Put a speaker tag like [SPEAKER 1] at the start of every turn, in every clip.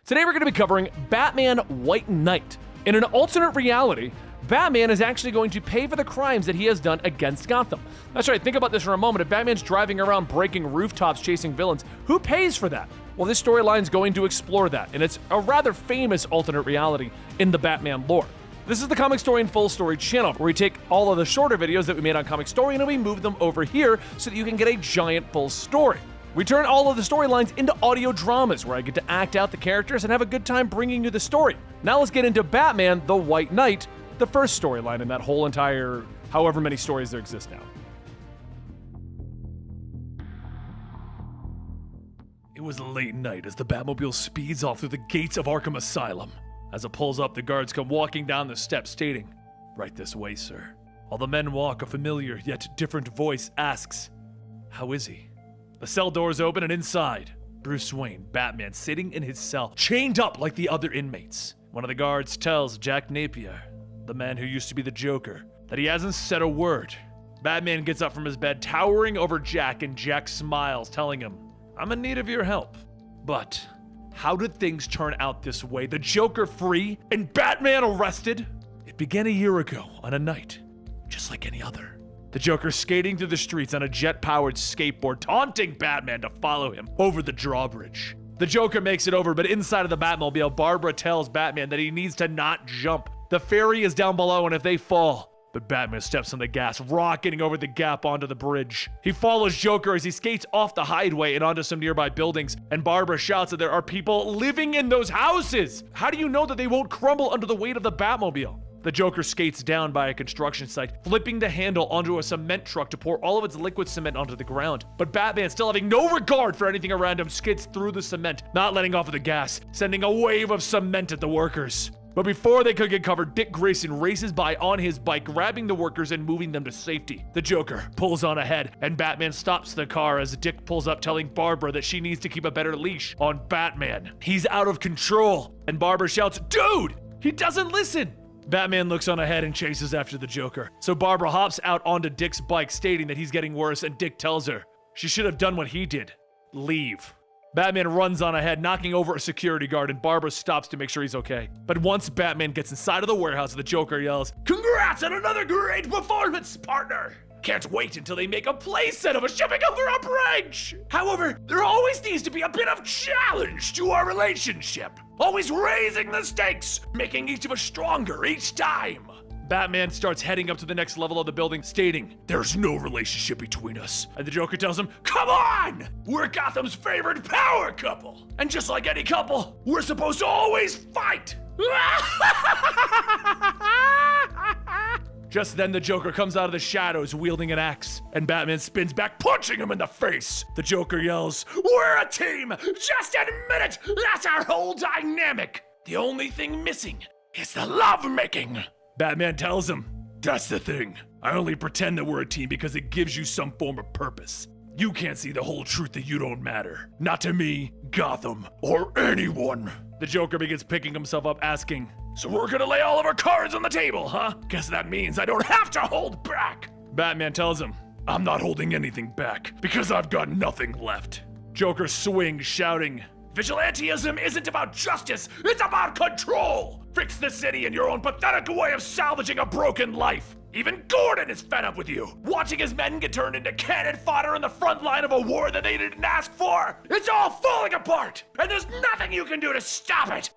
[SPEAKER 1] Today we're going to be covering Batman White Knight. In an alternate reality, Batman is actually going to pay for the crimes that he has done against Gotham. That's right, think about this for a moment. If Batman's driving around breaking rooftops chasing villains, who pays for that? Well, this storyline is going to explore that, and it's a rather famous alternate reality in the Batman lore. This is the Comicstorian Full Story channel, where we take all of the shorter videos that we made on Comicstorian and we move them over here so that you can get a giant full story. We turn all of the storylines into audio dramas, where I get to act out the characters and have a good time bringing you the story. Now let's get into Batman the White Knight, the first storyline in that whole entire however many stories there exist now. It was late night as the Batmobile speeds off through the gates of Arkham Asylum. As it pulls up, the guards come walking down the steps stating, "Right this way, sir." While the men walk, a familiar yet different voice asks, "How is he?" The cell doors open and inside, Bruce Wayne, Batman, sitting in his cell, chained up like the other inmates. One of the guards tells Jack Napier, the man who used to be the Joker, that he hasn't said a word. Batman gets up from his bed, towering over Jack, and Jack smiles, telling him, "I'm in need of your help." But how did things turn out this way? The Joker free and Batman arrested? It began a year ago on a night, just like any other. The Joker skating through the streets on a jet-powered skateboard, taunting Batman to follow him over the drawbridge. The Joker makes it over, but inside of the Batmobile, Barbara tells Batman that he needs to not jump. The ferry is down below, and if they fall, but Batman steps on the gas, rocketing over the gap onto the bridge. He follows Joker as he skates off the highway and onto some nearby buildings, and Barbara shouts that there are people living in those houses. How do you know that they won't crumble under the weight of the Batmobile? The Joker skates down by a construction site, flipping the handle onto a cement truck to pour all of its liquid cement onto the ground. But Batman, still having no regard for anything around him, skids through the cement, not letting off of the gas, sending a wave of cement at the workers. But before they could get covered, Dick Grayson races by on his bike, grabbing the workers and moving them to safety. The Joker pulls on ahead, and Batman stops the car as Dick pulls up, telling Barbara that she needs to keep a better leash on Batman. He's out of control, and Barbara shouts, "Dude, he doesn't listen!" Batman looks on ahead and chases after the Joker. So Barbara hops out onto Dick's bike, stating that he's getting worse, and Dick tells her she should have done what he did. Leave. Batman runs on ahead, knocking over a security guard, and Barbara stops to make sure he's okay. But once Batman gets inside of the warehouse, the Joker yells, "Congrats on another great performance, partner! Can't wait until they make a playset of us shipping over a bridge! However, there always needs to be a bit of challenge to our relationship. Always raising the stakes, making each of us stronger each time." Batman starts heading up to the next level of the building, stating, "There's no relationship between us." And the Joker tells him, "Come on! We're Gotham's favorite power couple! And just like any couple, we're supposed to always fight!" Just then, the Joker comes out of the shadows wielding an axe, and Batman spins back, punching him in the face. The Joker yells, "We're a team! Just admit it! That's our whole dynamic! The only thing missing is the love-making!" Batman tells him, "That's the thing. I only pretend that we're a team because it gives you some form of purpose. You can't see the whole truth that you don't matter. Not to me, Gotham, or anyone." The Joker begins picking himself up, asking, "So we're gonna lay all of our cards on the table, huh? Guess that means I don't have to hold back." Batman tells him, "I'm not holding anything back, because I've got nothing left." Joker swings, shouting, "Vigilantism isn't about justice, it's about control! Fix the city in your own pathetic way of salvaging a broken life. Even Gordon is fed up with you, watching his men get turned into cannon fodder in the front line of a war that they didn't ask for. It's all falling apart, and there's nothing you can do to stop it."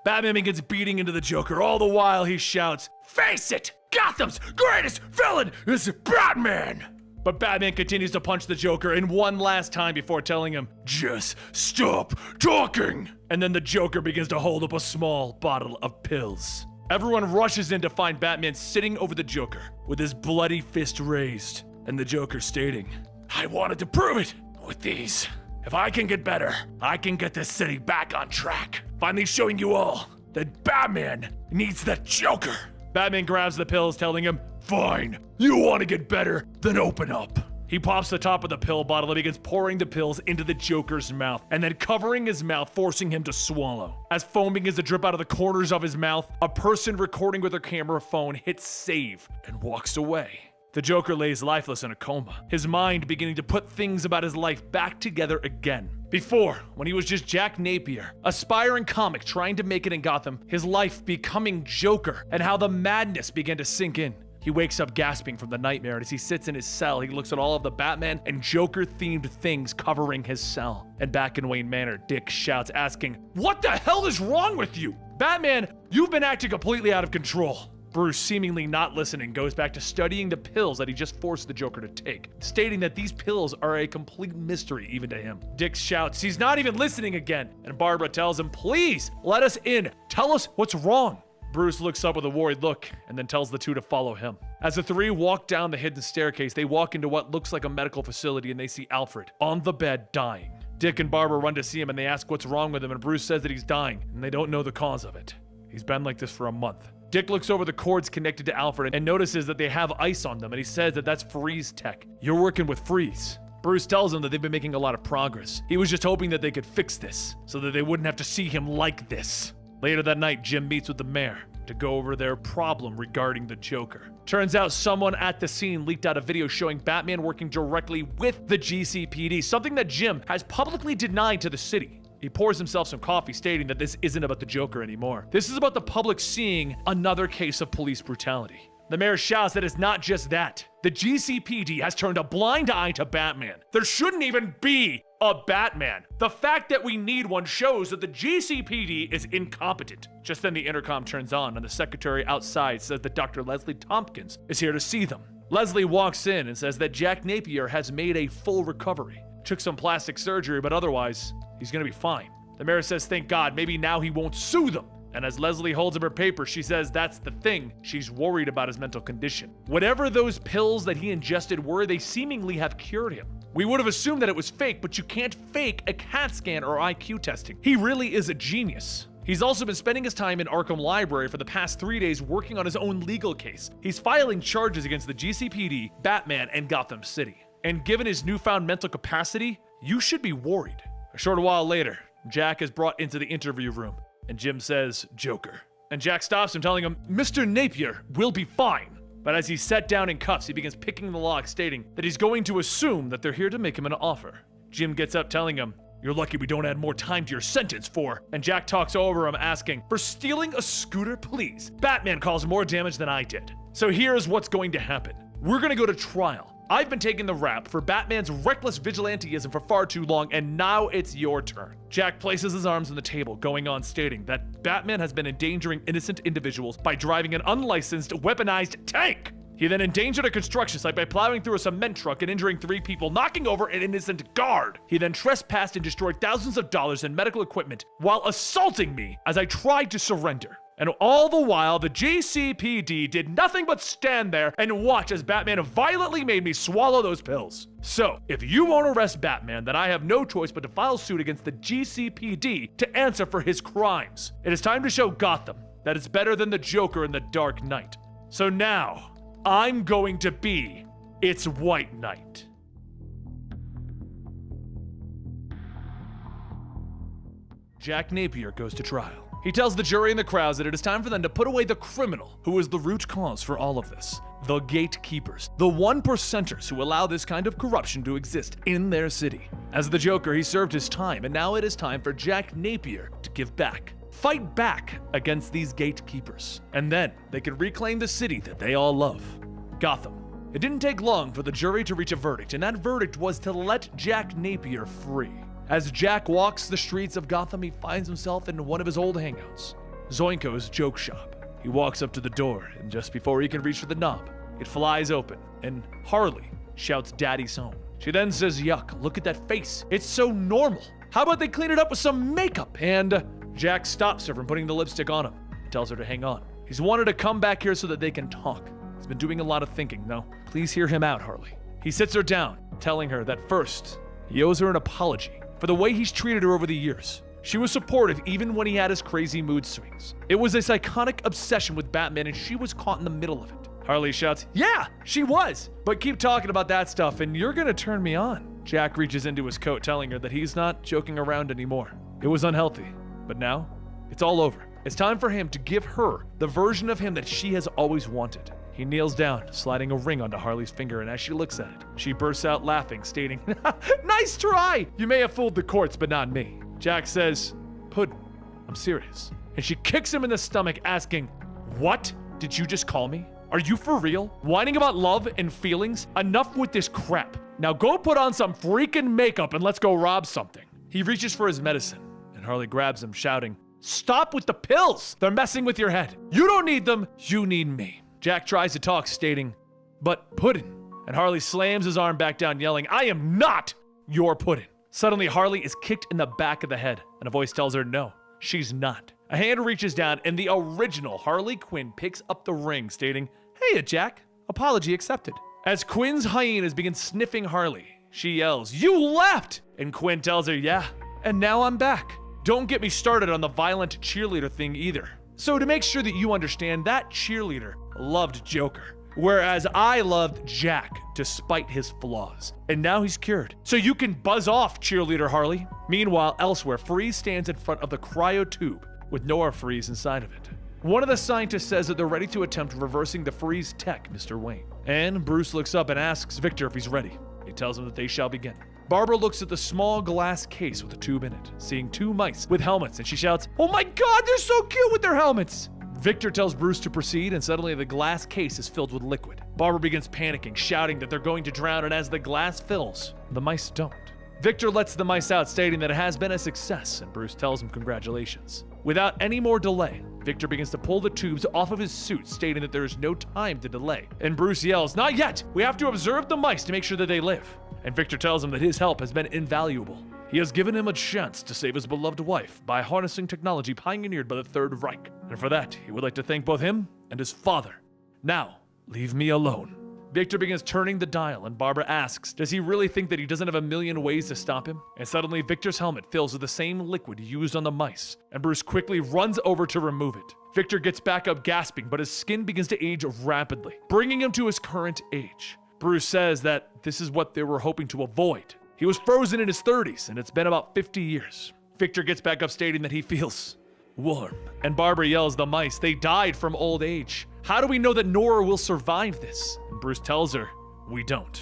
[SPEAKER 1] Batman begins beating into the Joker. All the while he shouts, "Face it! Gotham's greatest villain is Batman!" But Batman continues to punch the Joker in one last time before telling him, "Just stop talking!" And then the Joker begins to hold up a small bottle of pills. Everyone rushes in to find Batman sitting over the Joker with his bloody fist raised, and the Joker stating, "I wanted to prove it with these. If I can get better, I can get this city back on track. Finally showing you all that Batman needs the Joker." Batman grabs the pills, telling him, "Fine, you want to get better, then open up." He pops the top of the pill bottle and begins pouring the pills into the Joker's mouth, and then covering his mouth, forcing him to swallow. As foam begins to drip out of the corners of his mouth, a person recording with their camera phone hits save and walks away. The Joker lays lifeless in a coma, his mind beginning to put things about his life back together again. Before, when he was just Jack Napier, aspiring comic trying to make it in Gotham, his life becoming Joker, and how the madness began to sink in. He wakes up gasping from the nightmare, and as he sits in his cell, he looks at all of the Batman and Joker-themed things covering his cell. And back in Wayne Manor, Dick shouts, asking, "What the hell is wrong with you? Batman, you've been acting completely out of control." Bruce, seemingly not listening, goes back to studying the pills that he just forced the Joker to take, stating that these pills are a complete mystery even to him. Dick shouts, he's not even listening again, and Barbara tells him, "Please, let us in. Tell us what's wrong." Bruce looks up with a worried look and then tells the two to follow him. As the three walk down the hidden staircase, they walk into what looks like a medical facility and they see Alfred on the bed dying. Dick and Barbara run to see him and they ask what's wrong with him, and Bruce says that he's dying and they don't know the cause of it. He's been like this for a month. Dick looks over the cords connected to Alfred and notices that they have ice on them, and he says that that's freeze tech. You're working with freeze. Bruce tells him that they've been making a lot of progress. He was just hoping that they could fix this so that they wouldn't have to see him like this. Later that night, Jim meets with the mayor to go over their problem regarding the Joker. Turns out someone at the scene leaked out a video showing Batman working directly with the GCPD, something that Jim has publicly denied to the city. He pours himself some coffee, stating that this isn't about the Joker anymore. This is about the public seeing another case of police brutality. The mayor shouts that it's not just that. The GCPD has turned a blind eye to Batman. There shouldn't even be a Batman. The fact that we need one shows that the GCPD is incompetent. Just then the intercom turns on and the secretary outside says that Dr. Leslie Tompkins is here to see them. Leslie walks in and says that Jack Napier has made a full recovery. Took some plastic surgery, but otherwise, he's gonna be fine. The mayor says, thank God, maybe now he won't sue them. And as Leslie holds up her paper, she says that's the thing. She's worried about his mental condition. Whatever those pills that he ingested were, they seemingly have cured him. We would have assumed that it was fake, but you can't fake a CAT scan or IQ testing. He really is a genius. He's also been spending his time in Arkham Library for the past 3 days working on his own legal case. He's filing charges against the GCPD, Batman, and Gotham City. And given his newfound mental capacity, you should be worried. A short while later, Jack is brought into the interview room, and Jim says, Joker. And Jack stops him, telling him, Mr. Napier will be fine. But as he's set down in cuffs, he begins picking the lock, stating that he's going to assume that they're here to make him an offer. Jim gets up, telling him, you're lucky we don't add more time to your sentence for... And Jack talks over him, asking, for stealing a scooter, please. Batman caused more damage than I did. So here's what's going to happen. We're gonna go to trial. I've been taking the rap for Batman's reckless vigilanteism for far too long, and now it's your turn. Jack places his arms on the table, going on stating that Batman has been endangering innocent individuals by driving an unlicensed, weaponized tank. He then endangered a construction site by plowing through a cement truck and injuring 3 people, knocking over an innocent guard. He then trespassed and destroyed thousands of dollars in medical equipment while assaulting me as I tried to surrender. And all the while, the GCPD did nothing but stand there and watch as Batman violently made me swallow those pills. So, if you won't arrest Batman, then I have no choice but to file suit against the GCPD to answer for his crimes. It is time to show Gotham that it's better than the Joker in the Dark Knight. So now, I'm going to be its White Knight. Jack Napier goes to trial. He tells the jury and the crowds that it is time for them to put away the criminal who is the root cause for all of this. The gatekeepers, the 1%ers who allow this kind of corruption to exist in their city. As the Joker, he served his time, and now it is time for Jack Napier to give back. Fight back against these gatekeepers. And then they can reclaim the city that they all love, Gotham. It didn't take long for the jury to reach a verdict, and that verdict was to let Jack Napier free. As Jack walks the streets of Gotham, he finds himself in one of his old hangouts, Zoinko's joke shop. He walks up to the door, and just before he can reach for the knob, it flies open, and Harley shouts, Daddy's home. She then says, yuck, look at that face. It's so normal. How about they clean it up with some makeup? And Jack stops her from putting the lipstick on him and tells her to hang on. He's wanted to come back here so that they can talk. He's been doing a lot of thinking, though. Please hear him out, Harley. He sits her down, telling her that first, he owes her an apology for the way he's treated her over the years. She was supportive even when he had his crazy mood swings. It was a psychotic obsession with Batman, and she was caught in the middle of it. Harley shouts, yeah, she was, but keep talking about that stuff and you're gonna turn me on. Jack reaches into his coat, telling her that he's not joking around anymore. It was unhealthy, but now it's all over. It's time for him to give her the version of him that she has always wanted. He kneels down, sliding a ring onto Harley's finger, and as she looks at it, she bursts out laughing, stating, "Nice try! You may have fooled the courts, but not me." Jack says, "Puddin', I'm serious." And she kicks him in the stomach, asking, "What did you just call me? Are you for real? Whining about love and feelings? Enough with this crap. Now go put on some freaking makeup and let's go rob something." He reaches for his medicine, and Harley grabs him, shouting, "Stop with the pills! They're messing with your head. You don't need them, you need me." Jack tries to talk, stating, "But Puddin'," and Harley slams his arm back down, yelling, "I am not your Puddin'." Suddenly, Harley is kicked in the back of the head, and a voice tells her no, she's not. A hand reaches down, and the original Harley Quinn picks up the ring, stating, "Hey, Jack, apology accepted." As Quinn's hyenas begin sniffing Harley, she yells, "You left!" And Quinn tells her, "Yeah, and now I'm back. Don't get me started on the violent cheerleader thing either." So to make sure that you understand, that cheerleader loved Joker, whereas I loved Jack despite his flaws. And now he's cured. So you can buzz off, cheerleader Harley. Meanwhile, elsewhere, Freeze stands in front of the cryo tube with Nora Freeze inside of it. One of the scientists says that they're ready to attempt reversing the Freeze tech, Mr. Wayne. And Bruce looks up and asks Victor if he's ready. He tells him that they shall begin. Barbara looks at the small glass case with a tube in it, seeing 2 mice with helmets, and she shouts, "Oh my God, they're so cute with their helmets!" Victor tells Bruce to proceed, and suddenly the glass case is filled with liquid. Barbara begins panicking, shouting that they're going to drown, and as the glass fills, the mice don't. Victor lets the mice out, stating that it has been a success, and Bruce tells him congratulations. Without any more delay, Victor begins to pull the tubes off of his suit, stating that there is no time to delay. And Bruce yells, "Not yet! We have to observe the mice to make sure that they live." And Victor tells him that his help has been invaluable. He has given him a chance to save his beloved wife by harnessing technology pioneered by the Third Reich. And for that, he would like to thank both him and his father. Now, leave me alone. Victor begins turning the dial, and Barbara asks, does he really think that he doesn't have a million ways to stop him? And suddenly, Victor's helmet fills with the same liquid used on the mice, and Bruce quickly runs over to remove it. Victor gets back up gasping, but his skin begins to age rapidly, bringing him to his current age. Bruce says that this is what they were hoping to avoid. He was frozen in his 30s, and it's been about 50 years. Victor gets back up stating that he feels warm, and Barbara yells, the mice, they died from old age. How do we know that Nora will survive this? And Bruce tells her, we don't.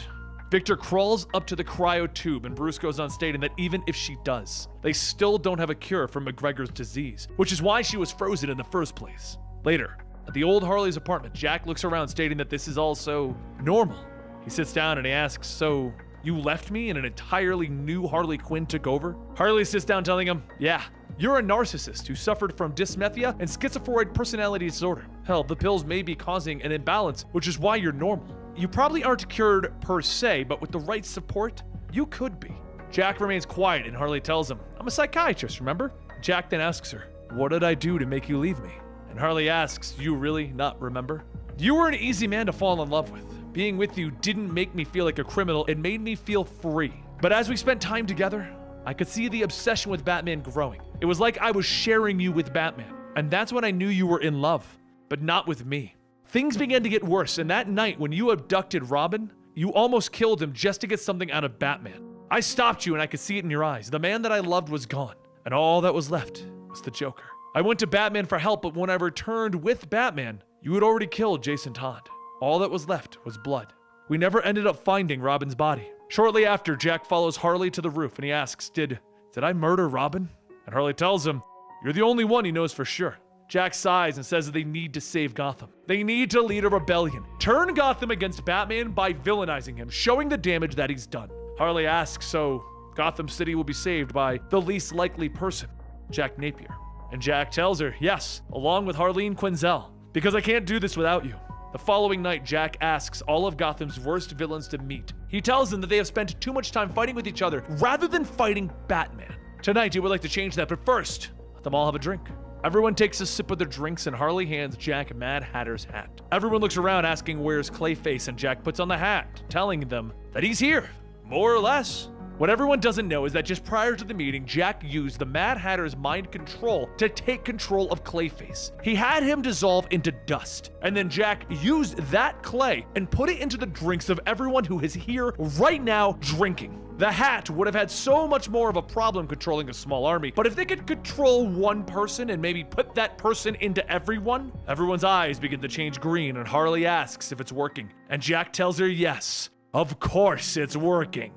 [SPEAKER 1] Victor crawls up to the cryo tube, and Bruce goes on stating that even if she does, they still don't have a cure for McGregor's disease, which is why she was frozen in the first place. Later, at the old Harley's apartment, Jack looks around stating that this is all so normal. He sits down and he asks, so you left me and an entirely new Harley Quinn took over? Harley sits down telling him, yeah, you're a narcissist who suffered from dysmethia and schizophroid personality disorder. Hell, the pills may be causing an imbalance, which is why you're normal. You probably aren't cured per se, but with the right support, you could be. Jack remains quiet and Harley tells him, I'm a psychiatrist, remember? Jack then asks her, what did I do to make you leave me? And Harley asks, do you really not remember? You were an easy man to fall in love with. Being with you didn't make me feel like a criminal, it made me feel free. But as we spent time together, I could see the obsession with Batman growing. It was like I was sharing you with Batman. And that's when I knew you were in love, but not with me. Things began to get worse, and that night when you abducted Robin, you almost killed him just to get something out of Batman. I stopped you and I could see it in your eyes. The man that I loved was gone, and all that was left was the Joker. I went to Batman for help, but when I returned with Batman, you had already killed Jason Todd. All that was left was blood. We never ended up finding Robin's body. Shortly after, Jack follows Harley to the roof and he asks, did I murder Robin? And Harley tells him, you're the only one he knows for sure. Jack sighs and says that they need to save Gotham. They need to lead a rebellion. Turn Gotham against Batman by villainizing him, showing the damage that he's done. Harley asks, so Gotham City will be saved by the least likely person, Jack Napier. And Jack tells her, yes, along with Harleen Quinzel, because I can't do this without you. The following night, Jack asks all of Gotham's worst villains to meet. He tells them that they have spent too much time fighting with each other rather than fighting Batman. Tonight, he would like to change that, but first, let them all have a drink. Everyone takes a sip of their drinks, and Harley hands Jack Mad Hatter's hat. Everyone looks around asking where's Clayface, and Jack puts on the hat, telling them that he's here, more or less. What everyone doesn't know is that just prior to the meeting, Jack used the Mad Hatter's mind control to take control of Clayface. He had him dissolve into dust, and then Jack used that clay and put it into the drinks of everyone who is here right now drinking. The Hat would have had so much more of a problem controlling a small army, but if they could control one person and maybe put that person into everyone, everyone's eyes begin to change green and Harley asks if it's working. And Jack tells her yes, of course it's working.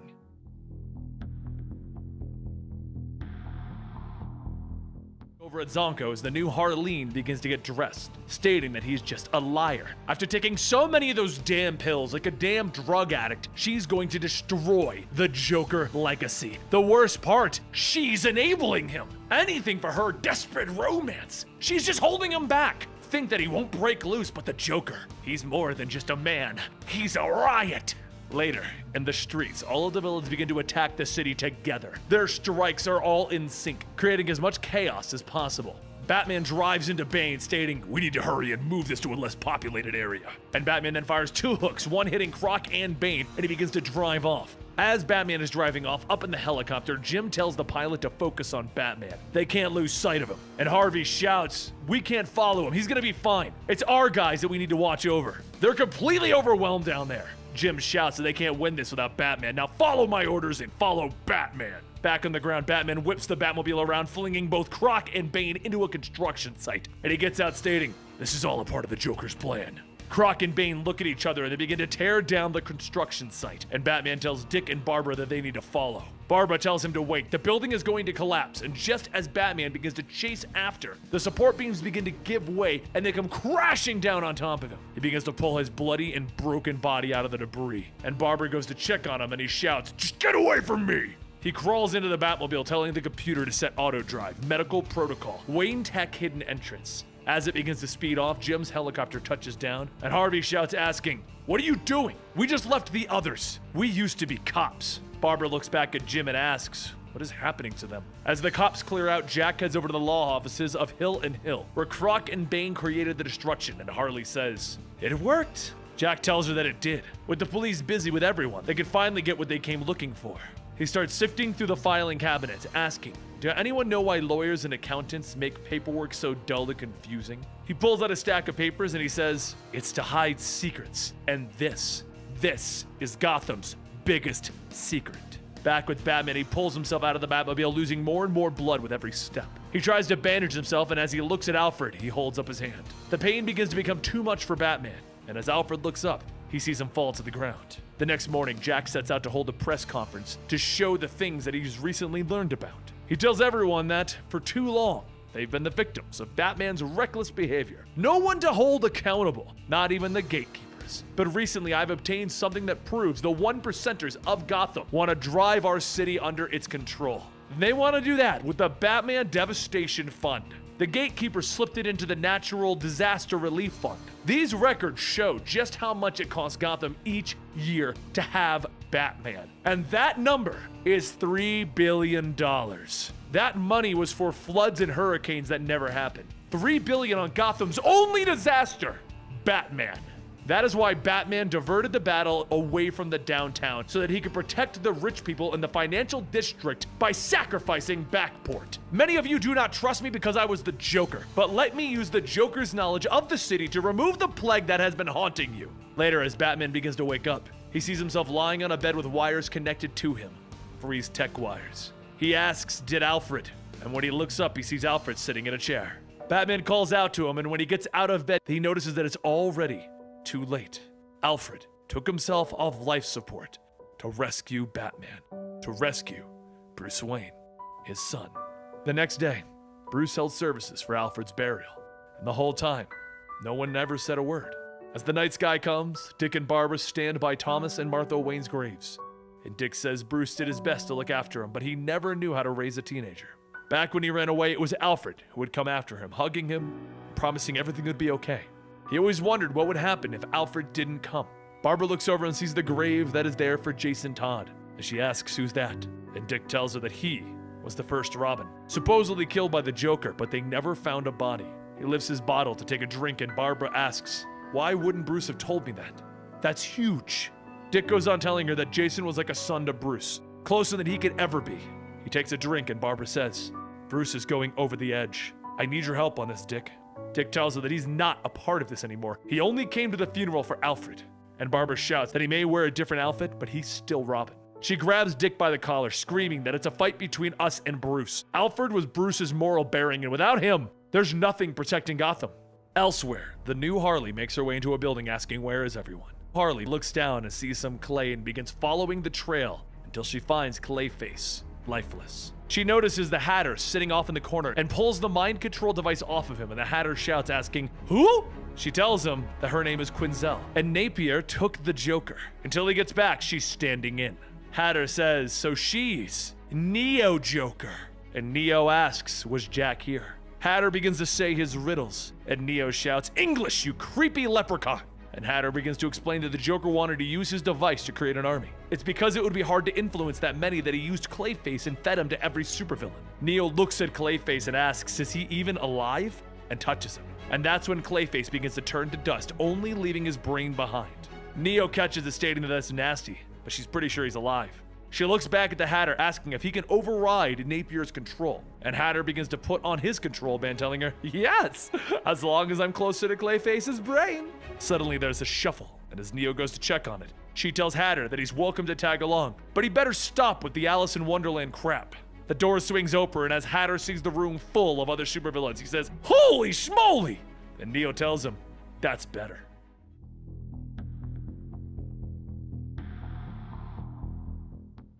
[SPEAKER 1] Over at Zonko's, the new Harleen begins to get dressed, stating that he's just a liar. After taking so many of those damn pills, like a damn drug addict, she's going to destroy the Joker legacy. The worst part, she's enabling him. Anything for her desperate romance. She's just holding him back. Think that he won't break loose, but the Joker, he's more than just a man. He's a riot. Later, in the streets, all of the villains begin to attack the city together. Their strikes are all in sync, creating as much chaos as possible. Batman drives into Bane, stating, "We need to hurry and move this to a less populated area." And Batman then fires 2 hooks, one hitting Croc and Bane, and he begins to drive off. As Batman is driving off, up in the helicopter, Jim tells the pilot to focus on Batman. They can't lose sight of him. And Harvey shouts, "We can't follow him. He's gonna be fine. It's our guys that we need to watch over. They're completely overwhelmed down there." Jim shouts that they can't win this without Batman. Now follow my orders and follow Batman. Back on the ground, Batman whips the Batmobile around, flinging both Croc and Bane into a construction site. And he gets out stating, "This is all a part of the Joker's plan." Croc and Bane look at each other and they begin to tear down the construction site. And Batman tells Dick and Barbara that they need to follow. Barbara tells him to wait. The building is going to collapse, and just as Batman begins to chase after, the support beams begin to give way and they come crashing down on top of him. He begins to pull his bloody and broken body out of the debris. And Barbara goes to check on him and he shouts, "Just get away from me!" He crawls into the Batmobile, telling the computer to set auto drive, medical protocol, Wayne Tech hidden entrance. As it begins to speed off, Jim's helicopter touches down, and Harvey shouts asking, "What are you doing? We just left the others. We used to be cops." Barbara looks back at Jim and asks, what is happening to them? As the cops clear out, Jack heads over to the law offices of Hill and Hill, where Croc and Bane created the destruction, and Harley says, "It worked." Jack tells her that it did. With the police busy with everyone, they could finally get what they came looking for. He starts sifting through the filing cabinets, asking, "Does anyone know why lawyers and accountants make paperwork so dull and confusing?" He pulls out a stack of papers and he says, "It's to hide secrets. And this is Gotham's biggest secret." Back with Batman, he pulls himself out of the Batmobile, losing more and more blood with every step. He tries to bandage himself, and as he looks at Alfred, he holds up his hand. The pain begins to become too much for Batman, and as Alfred looks up, he sees him fall to the ground. The next morning, Jack sets out to hold a press conference to show the things that he's recently learned about. He tells everyone that, for too long, they've been the victims of Batman's reckless behavior. No one to hold accountable, not even the gatekeepers. But recently, I've obtained something that proves the 1%ers of Gotham want to drive our city under its control. They want to do that with the Batman Devastation Fund. The gatekeeper slipped it into the Natural Disaster Relief Fund. These records show just how much it costs Gotham each year to have Batman. And that number is $3 billion. That money was for floods and hurricanes that never happened. $3 billion on Gotham's only disaster, Batman. That is why Batman diverted the battle away from the downtown so that he could protect the rich people in the financial district by sacrificing Backport. Many of you do not trust me because I was the Joker, but let me use the Joker's knowledge of the city to remove the plague that has been haunting you. Later, as Batman begins to wake up, he sees himself lying on a bed with wires connected to him. Freeze tech wires. He asks, "Did Alfred?" And when he looks up, he sees Alfred sitting in a chair. Batman calls out to him, and when he gets out of bed, he notices that it's already too late. Alfred took himself off life support to rescue Batman, to rescue Bruce Wayne, his son. The next day, Bruce held services for Alfred's burial, and the whole time, no one ever said a word. As the night sky comes, Dick and Barbara stand by Thomas and Martha Wayne's graves, and Dick says Bruce did his best to look after him, but he never knew how to raise a teenager. Back when he ran away, it was Alfred who would come after him, hugging him, promising everything would be okay. He always wondered what would happen if Alfred didn't come. Barbara looks over and sees the grave that is there for Jason Todd, and she asks who's that, and Dick tells her that he was the first Robin, supposedly killed by the Joker, but they never found a body. He lifts his bottle to take a drink, and Barbara asks, "Why wouldn't Bruce have told me that? That's huge." Dick goes on telling her that Jason was like a son to Bruce, closer than he could ever be. He takes a drink, and Barbara says, "Bruce is going over the edge. I need your help on this, Dick." Dick tells her that he's not a part of this anymore. He only came to the funeral for Alfred. And Barbara shouts that he may wear a different outfit, but he's still Robin. She grabs Dick by the collar, screaming that it's a fight between us and Bruce. Alfred was Bruce's moral bearing, and without him, there's nothing protecting Gotham. Elsewhere, the new Harley makes her way into a building asking where is everyone. Harley looks down and sees some clay and begins following the trail until she finds Clayface, lifeless. She notices the Hatter sitting off in the corner and pulls the mind control device off of him, and the Hatter shouts asking, "Who?" She tells him that her name is Quinzel, and Napier took the Joker. Until he gets back, she's standing in. Hatter says, so she's Neo Joker. And Neo asks, was Jack here? Hatter begins to say his riddles, and Neo shouts, English, you creepy leprechaun! And Hatter begins to explain that the Joker wanted to use his device to create an army. It's because it would be hard to influence that many that he used Clayface and fed him to every supervillain. Neo looks at Clayface and asks, is he even alive? And touches him. And that's when Clayface begins to turn to dust, only leaving his brain behind. Neo catches it, stating that that's nasty, but she's pretty sure he's alive. She looks back at the Hatter, asking if he can override Napier's control. And Hatter begins to put on his control band, telling her, yes, as long as I'm closer to Clayface's brain. Suddenly there's a shuffle, and as Neo goes to check on it, she tells Hatter that he's welcome to tag along, but he better stop with the Alice in Wonderland crap. The door swings open, and as Hatter sees the room full of other supervillains, he says, holy schmoly! And Neo tells him, that's better.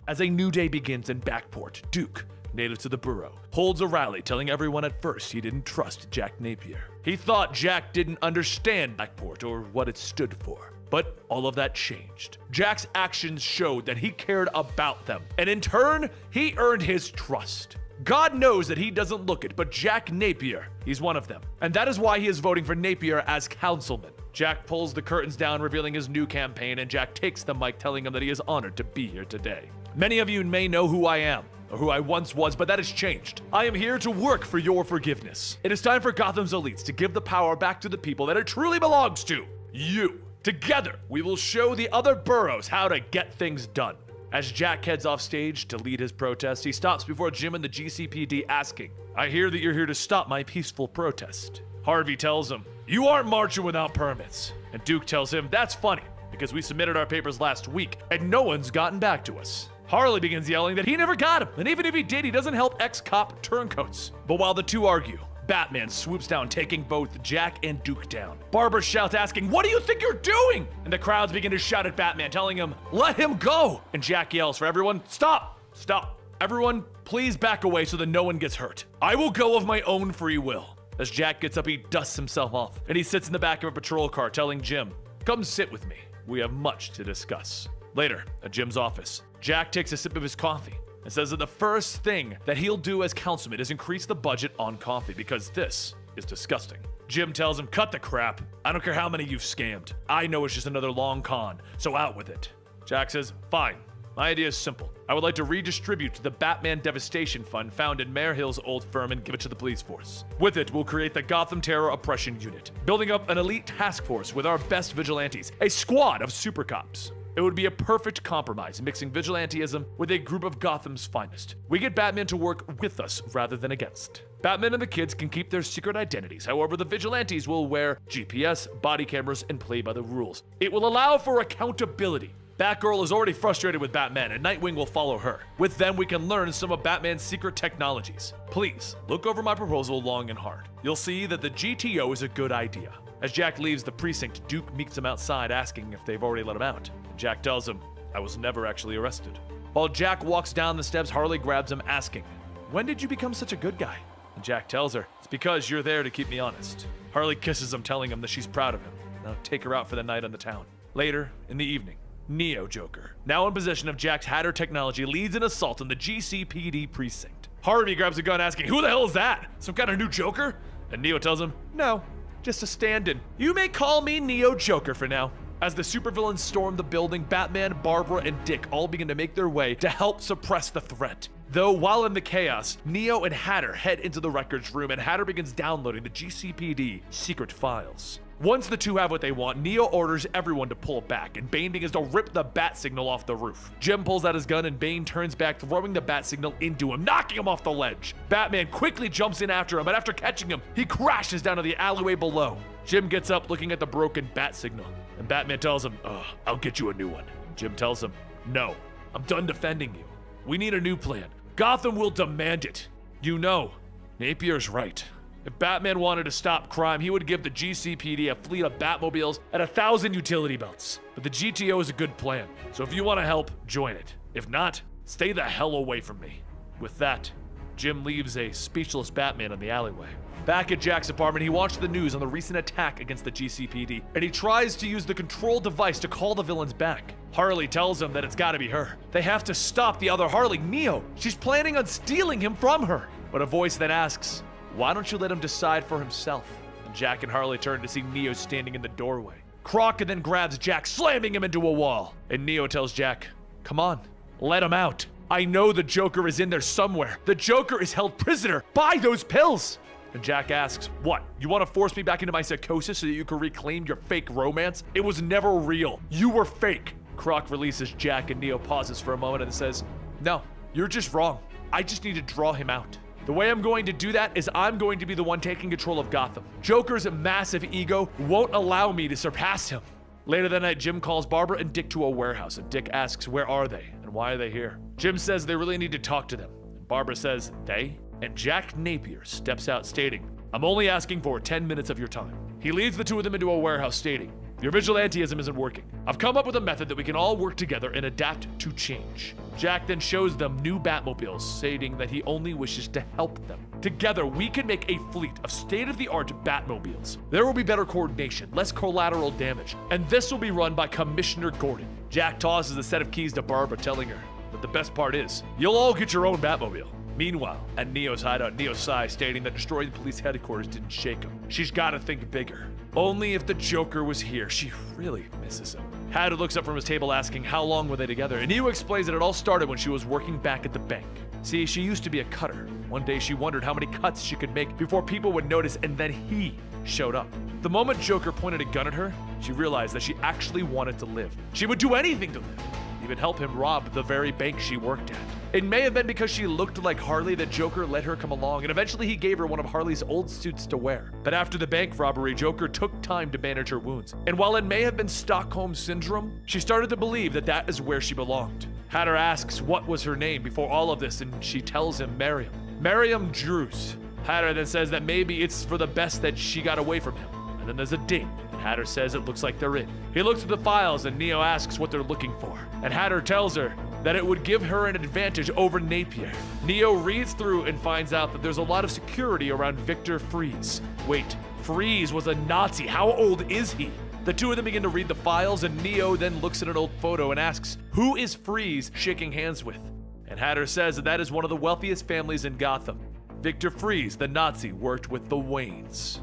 [SPEAKER 1] As a new day begins in Backport, Duke, native to the borough, holds a rally telling everyone at first he didn't trust Jack Napier. He thought Jack didn't understand Backport or what it stood for. But all of that changed. Jack's actions showed that he cared about them, and in turn, he earned his trust. God knows that he doesn't look it, but Jack Napier, he's one of them. And that is why he is voting for Napier as councilman. Jack pulls the curtains down, revealing his new campaign, and Jack takes the mic, telling him that he is honored to be here today. Many of you may know who I am, or who I once was, but that has changed. I am here to work for your forgiveness. It is time for Gotham's elites to give the power back to the people that it truly belongs to, you. Together, we will show the other boroughs how to get things done. As Jack heads off stage to lead his protest, he stops before Jim and the GCPD asking, I hear that you're here to stop my peaceful protest. Harvey tells him, you aren't marching without permits. And Duke tells him, that's funny, because we submitted our papers last week, and no one's gotten back to us. Harley begins yelling that he never got him, and even if he did, he doesn't help ex-cop turncoats. But while the two argue, Batman swoops down, taking both Jack and Duke down. Barbara shouts, asking, what do you think you're doing? And the crowds begin to shout at Batman, telling him, let him go. And Jack yells for everyone, stop, stop. Everyone, please back away so that no one gets hurt. I will go of my own free will. As Jack gets up, he dusts himself off, and he sits in the back of a patrol car, telling Jim, come sit with me. We have much to discuss. Later, at Jim's office, Jack takes a sip of his coffee and says that the first thing that he'll do as councilman is increase the budget on coffee because this is disgusting. Jim tells him, cut the crap. I don't care how many you've scammed. I know it's just another long con, so out with it. Jack says, fine. My idea is simple. I would like to redistribute the Batman Devastation Fund found in Mayor Hill's old firm and give it to the police force. With it, we'll create the Gotham Terror Oppression Unit, building up an elite task force with our best vigilantes, a squad of super cops. It would be a perfect compromise, mixing vigilantism with a group of Gotham's finest. We get Batman to work with us rather than against. Batman and the kids can keep their secret identities, however the vigilantes will wear GPS, body cameras, and play by the rules. It will allow for accountability. Batgirl is already frustrated with Batman, and Nightwing will follow her. With them, we can learn some of Batman's secret technologies. Please, look over my proposal long and hard. You'll see that the GTO is a good idea. As Jack leaves the precinct, Duke meets him outside, asking if they've already let him out. Jack tells him, I was never actually arrested. While Jack walks down the steps, Harley grabs him, asking, when did you become such a good guy? And Jack tells her, it's because you're there to keep me honest. Harley kisses him, telling him that she's proud of him. Now take her out for the night on the town. Later, in the evening, Neo Joker, now in possession of Jack's Hatter technology, leads an assault on the GCPD precinct. Harvey grabs a gun, asking, who the hell is that? Some kind of new Joker? And Neo tells him, no, just a stand-in. You may call me Neo Joker for now. As the supervillains storm the building, Batman, Barbara, and Dick all begin to make their way to help suppress the threat. Though while in the chaos, Neo and Hatter head into the records room, and Hatter begins downloading the GCPD secret files. Once the two have what they want, Neo orders everyone to pull back, and Bane begins to rip the bat signal off the roof. Jim pulls out his gun, and Bane turns back, throwing the bat signal into him, knocking him off the ledge. Batman quickly jumps in after him, but after catching him, he crashes down to the alleyway below. Jim gets up, looking at the broken bat signal, and Batman tells him, I'll get you a new one. Jim tells him, no, I'm done defending you. We need a new plan. Gotham will demand it. You know, Napier's right. If Batman wanted to stop crime, he would give the GCPD a fleet of Batmobiles and 1,000 utility belts. But the GTO is a good plan, so if you want to help, join it. If not, stay the hell away from me. With that, Jim leaves a speechless Batman in the alleyway. Back at Jack's apartment, he watched the news on the recent attack against the GCPD, and he tries to use the control device to call the villains back. Harley tells him that it's gotta be her. They have to stop the other Harley, Neo. She's planning on stealing him from her. But a voice then asks, why don't you let him decide for himself? And Jack and Harley turn to see Neo standing in the doorway. Croc then grabs Jack, slamming him into a wall. And Neo tells Jack, come on, let him out. I know the Joker is in there somewhere. The Joker is held prisoner by those pills. And Jack asks, what? You want to force me back into my psychosis so that you can reclaim your fake romance? It was never real. You were fake. Croc releases Jack and Neo pauses for a moment and says, no, you're just wrong. I just need to draw him out. The way I'm going to do that is I'm going to be the one taking control of Gotham. Joker's massive ego won't allow me to surpass him. Later that night, Jim calls Barbara and Dick to a warehouse, and Dick asks, where are they and why are they here? Jim says they really need to talk to them. And Barbara says, they? And Jack Napier steps out stating, I'm only asking for 10 minutes of your time. He leads the two of them into a warehouse stating, your vigilantism isn't working. I've come up with a method that we can all work together and adapt to change. Jack then shows them new Batmobiles, stating that he only wishes to help them. Together, we can make a fleet of state-of-the-art Batmobiles. There will be better coordination, less collateral damage, and this will be run by Commissioner Gordon. Jack tosses a set of keys to Barbara, telling her that the best part is, you'll all get your own Batmobile. Meanwhile, at Neo's hideout, Neo sighs, stating that destroying the police headquarters didn't shake him. She's gotta think bigger. Only if the Joker was here, she really misses him. Hatter looks up from his table asking how long were they together, and Neo explains that it all started when she was working back at the bank. See, she used to be a cutter. One day she wondered how many cuts she could make before people would notice, and then he showed up. The moment Joker pointed a gun at her, she realized that she actually wanted to live. She would do anything to live, even help him rob the very bank she worked at. It may have been because she looked like Harley that Joker let her come along, and eventually he gave her one of Harley's old suits to wear. But after the bank robbery, Joker took time to bandage her wounds. And while it may have been Stockholm Syndrome, she started to believe that that is where she belonged. Hatter asks what was her name before all of this, and she tells him Miriam. Miriam Drews. Hatter then says that maybe it's for the best that she got away from him. And then there's a ding, and Hatter says it looks like they're in. He looks at the files, and Neo asks what they're looking for. And Hatter tells her that it would give her an advantage over Napier. Neo reads through and finds out that there's a lot of security around Victor Fries. Wait, Fries was a Nazi. How old is he? The two of them begin to read the files, and Neo then looks at an old photo and asks, who is Fries shaking hands with? And Hatter says that is one of the wealthiest families in Gotham. Victor Fries, the Nazi, worked with the Waynes.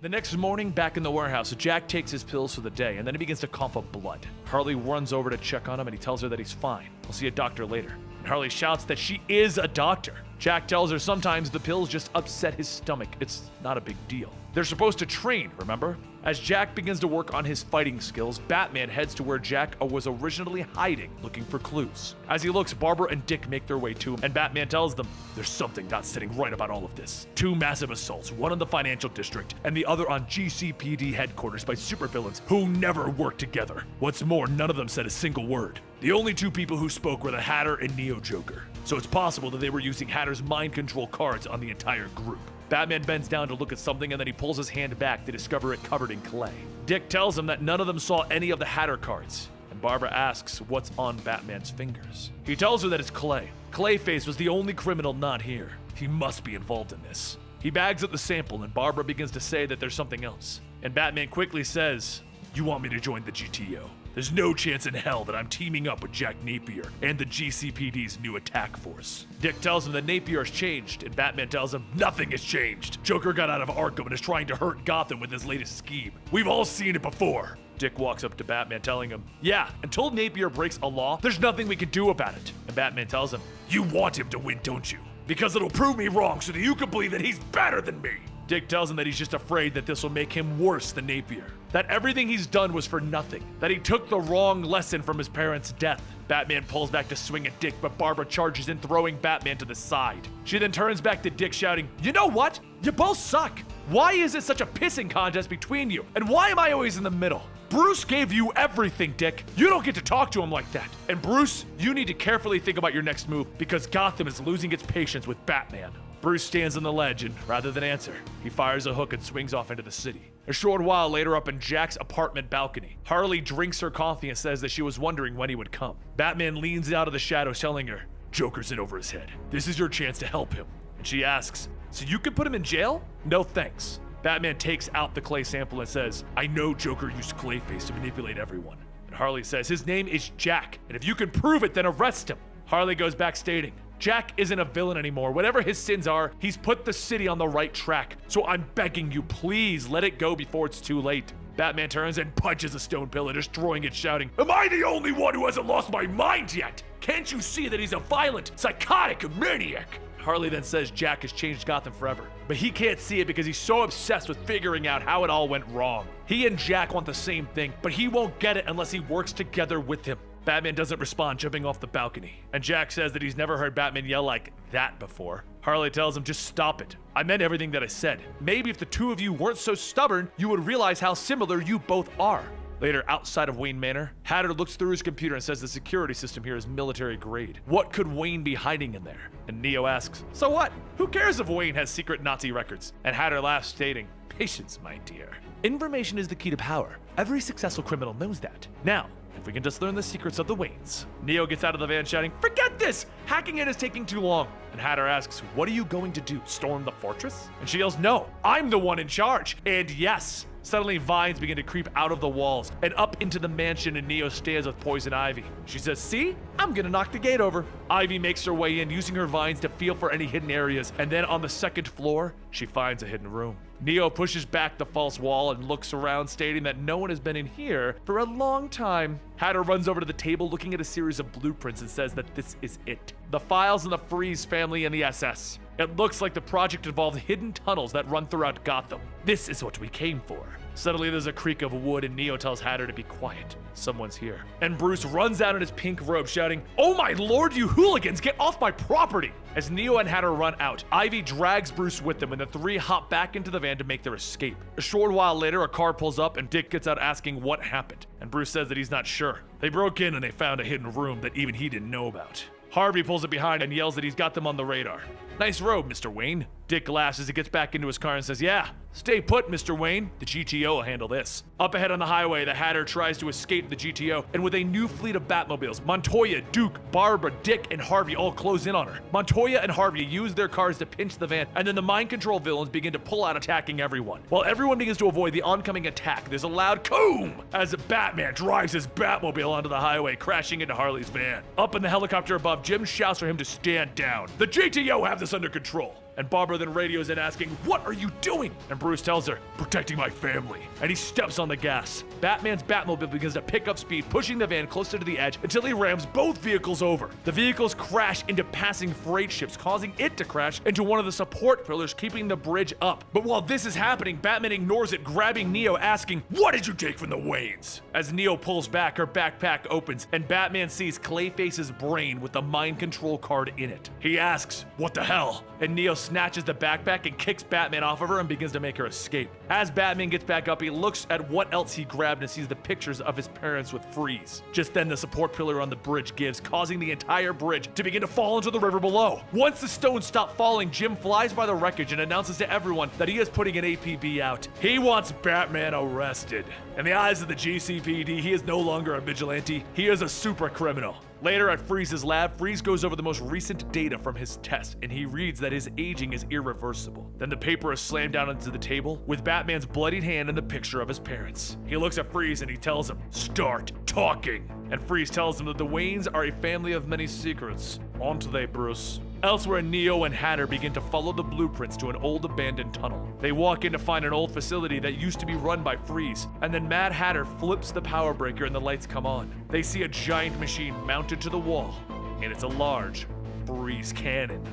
[SPEAKER 1] The next morning, back in the warehouse, Jack takes his pills for the day, and then he begins to cough up blood. Harley runs over to check on him, and he tells her that he's fine. He'll see a doctor later. And Harley shouts that she is a doctor. Jack tells her sometimes the pills just upset his stomach. It's not a big deal. They're supposed to train, remember? As Jack begins to work on his fighting skills, Batman heads to where Jack was originally hiding, looking for clues. As he looks, Barbara and Dick make their way to him, and Batman tells them, there's something not sitting right about all of this. Two massive assaults, one in the financial district, and the other on GCPD headquarters by supervillains who never work together. What's more, none of them said a single word. The only two people who spoke were the Hatter and Neo Joker. So it's possible that they were using Hatter's mind control cards on the entire group. Batman bends down to look at something, and then he pulls his hand back to discover it covered in clay. Dick tells him that none of them saw any of the Hatter cards, and Barbara asks what's on Batman's fingers. He tells her that it's clay. Clayface was the only criminal not here. He must be involved in this. He bags up the sample, and Barbara begins to say that there's something else. And Batman quickly says, you want me to join the GTO? There's no chance in hell that I'm teaming up with Jack Napier and the GCPD's new attack force. Dick tells him that Napier has changed, and Batman tells him nothing has changed. Joker got out of Arkham and is trying to hurt Gotham with his latest scheme. We've all seen it before. Dick walks up to Batman telling him, yeah, until Napier breaks a law, there's nothing we can do about it. And Batman tells him, you want him to win, don't you? Because it'll prove me wrong so that you can believe that he's better than me. Dick tells him that he's just afraid that this will make him worse than Napier. That everything he's done was for nothing. That he took the wrong lesson from his parents' death. Batman pulls back to swing at Dick, but Barbara charges in, throwing Batman to the side. She then turns back to Dick, shouting, you know what? You both suck. Why is it such a pissing contest between you? And why am I always in the middle? Bruce gave you everything, Dick. You don't get to talk to him like that. And Bruce, you need to carefully think about your next move because Gotham is losing its patience with Batman. Bruce stands on the ledge and, rather than answer, he fires a hook and swings off into the city. A short while later, up in Jack's apartment balcony, Harley drinks her coffee and says that she was wondering when he would come. Batman leans out of the shadows telling her, Joker's in over his head. This is your chance to help him. And she asks, so you could put him in jail? No thanks. Batman takes out the clay sample and says, I know Joker used Clayface to manipulate everyone. And Harley says, his name is Jack, and if you can prove it, then arrest him. Harley goes back stating, Jack isn't a villain anymore. Whatever his sins are, he's put the city on the right track. So I'm begging you, please let it go before it's too late. Batman turns and punches a stone pillar, destroying it, shouting, Am I the only one who hasn't lost my mind yet? Can't you see that he's a violent, psychotic maniac? Harley then says Jack has changed Gotham forever, but he can't see it because he's so obsessed with figuring out how it all went wrong. He and Jack want the same thing, but he won't get it unless he works together with him. Batman doesn't respond, jumping off the balcony, and Jack says that he's never heard Batman yell like that before. Harley tells him, just stop it. I meant everything that I said. Maybe if the two of you weren't so stubborn, you would realize how similar you both are. Later, outside of Wayne Manor, Hatter looks through his computer and says the security system here is military grade. What could Wayne be hiding in there? And Neo asks, so what? Who cares if Wayne has secret Nazi records? And Hatter laughs, stating, patience, my dear. Information is the key to power. Every successful criminal knows that. Now, if we can just learn the secrets of the Waynes. Neo gets out of the van shouting, forget this! Hacking in is taking too long. And Hatter asks, what are you going to do? Storm the fortress? And she yells, no, I'm the one in charge. And yes, suddenly vines begin to creep out of the walls and up into the mansion, and Neo stands with Poison Ivy. She says, see? I'm gonna knock the gate over. Ivy makes her way in, using her vines to feel for any hidden areas, and then on the second floor, she finds a hidden room. Neo pushes back the false wall and looks around, stating that no one has been in here for a long time. Hatter runs over to the table looking at a series of blueprints and says that this is it. The files on the Freeze family and the SS. It looks like the project involved hidden tunnels that run throughout Gotham. This is what we came for. Suddenly there's a creak of wood and Neo tells Hatter to be quiet. Someone's here. And Bruce runs out in his pink robe shouting, oh my lord, you hooligans, get off my property! As Neo and Hatter run out, Ivy drags Bruce with them and the three hop back into the van to make their escape. A short while later, a car pulls up and Dick gets out asking what happened. And Bruce says that he's not sure. They broke in and they found a hidden room that even he didn't know about. Harvey pulls it behind and yells that he's got them on the radar. Nice robe, Mr. Wayne. Dick laughs as he gets back into his car and says, yeah, stay put, Mr. Wayne. The GTO will handle this. Up ahead on the highway, the Hatter tries to escape the GTO, and with a new fleet of Batmobiles, Montoya, Duke, Barbara, Dick, and Harvey all close in on her. Montoya and Harvey use their cars to pinch the van, and then the mind control villains begin to pull out, attacking everyone. While everyone begins to avoid the oncoming attack, there's a loud boom as Batman drives his Batmobile onto the highway, crashing into Harley's van. Up in the helicopter above, Jim shouts for him to stand down. The GTO have this under control. And Barbara then radios in asking, what are you doing? And Bruce tells her, protecting my family. And he steps on the gas. Batman's Batmobile begins to pick up speed, pushing the van closer to the edge until he rams both vehicles over. The vehicles crash into passing freight ships, causing it to crash into one of the support pillars, keeping the bridge up. But while this is happening, Batman ignores it, grabbing Neo, asking, what did you take from the Waynes? As Neo pulls back, her backpack opens, and Batman sees Clayface's brain with the mind control card in it. He asks, what the hell? And Neo snatches the backpack and kicks Batman off of her and begins to make her escape. As Batman gets back up, he looks at what else he grabbed and sees the pictures of his parents with Freeze. Just then, the support pillar on the bridge gives, causing the entire bridge to begin to fall into the river below. Once the stones stop falling, Jim flies by the wreckage and announces to everyone that he is putting an APB out. He wants Batman arrested. In the eyes of the GCPD, he is no longer a vigilante, he is a super criminal. Later at Freeze's lab, Freeze goes over the most recent data from his test, and he reads that his aging is irreversible. Then the paper is slammed down onto the table, with Batman's bloodied hand and the picture of his parents. He looks at Freeze and he tells him, start talking. And Freeze tells him that the Waynes are a family of many secrets. On to they, Bruce. Elsewhere, Neo and Hatter begin to follow the blueprints to an old abandoned tunnel. They walk in to find an old facility that used to be run by Freeze, and then Mad Hatter flips the power breaker and the lights come on. They see a giant machine mounted to the wall, and it's a large Freeze cannon.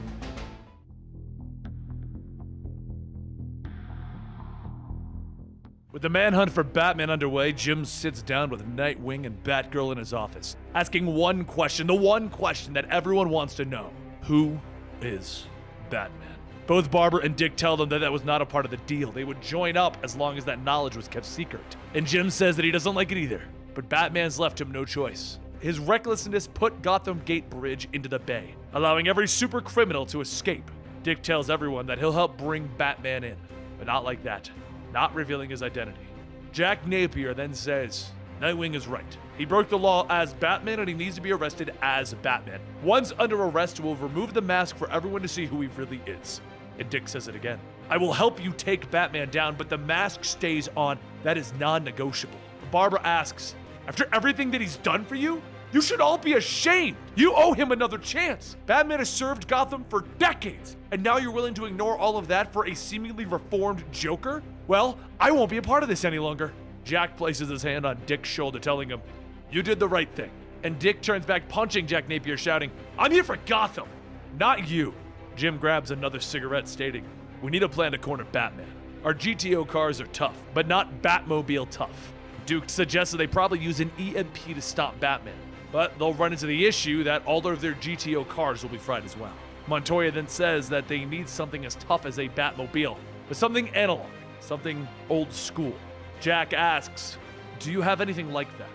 [SPEAKER 1] With the manhunt for Batman underway, Jim sits down with Nightwing and Batgirl in his office, asking one question, the one question that everyone wants to know. Who is Batman? Both Barbara and Dick tell them that that was not a part of the deal. They would join up as long as that knowledge was kept secret. And Jim says that he doesn't like it either, but Batman's left him no choice. His recklessness put Gotham Gate Bridge into the bay, allowing every super criminal to escape. Dick tells everyone that he'll help bring Batman in, but not like that, not revealing his identity. Jack Napier then says, Nightwing is right. He broke the law as Batman and he needs to be arrested as Batman. Once under arrest, we'll remove the mask for everyone to see who he really is. And Dick says it again. I will help you take Batman down, but the mask stays on. That is non-negotiable. Barbara asks, after everything that he's done for you? You should all be ashamed. You owe him another chance. Batman has served Gotham for decades, and now you're willing to ignore all of that for a seemingly reformed Joker? Well, I won't be a part of this any longer. Jack places his hand on Dick's shoulder, telling him, you did the right thing. And Dick turns back, punching Jack Napier, shouting, I'm here for Gotham, not you. Jim grabs another cigarette, stating, we need a plan to corner Batman. Our GTO cars are tough, but not Batmobile tough. Duke suggests that they probably use an EMP to stop Batman, but they'll run into the issue that all of their GTO cars will be fried as well. Montoya then says that they need something as tough as a Batmobile, but something analog, something old school. Jack asks, do you have anything like that?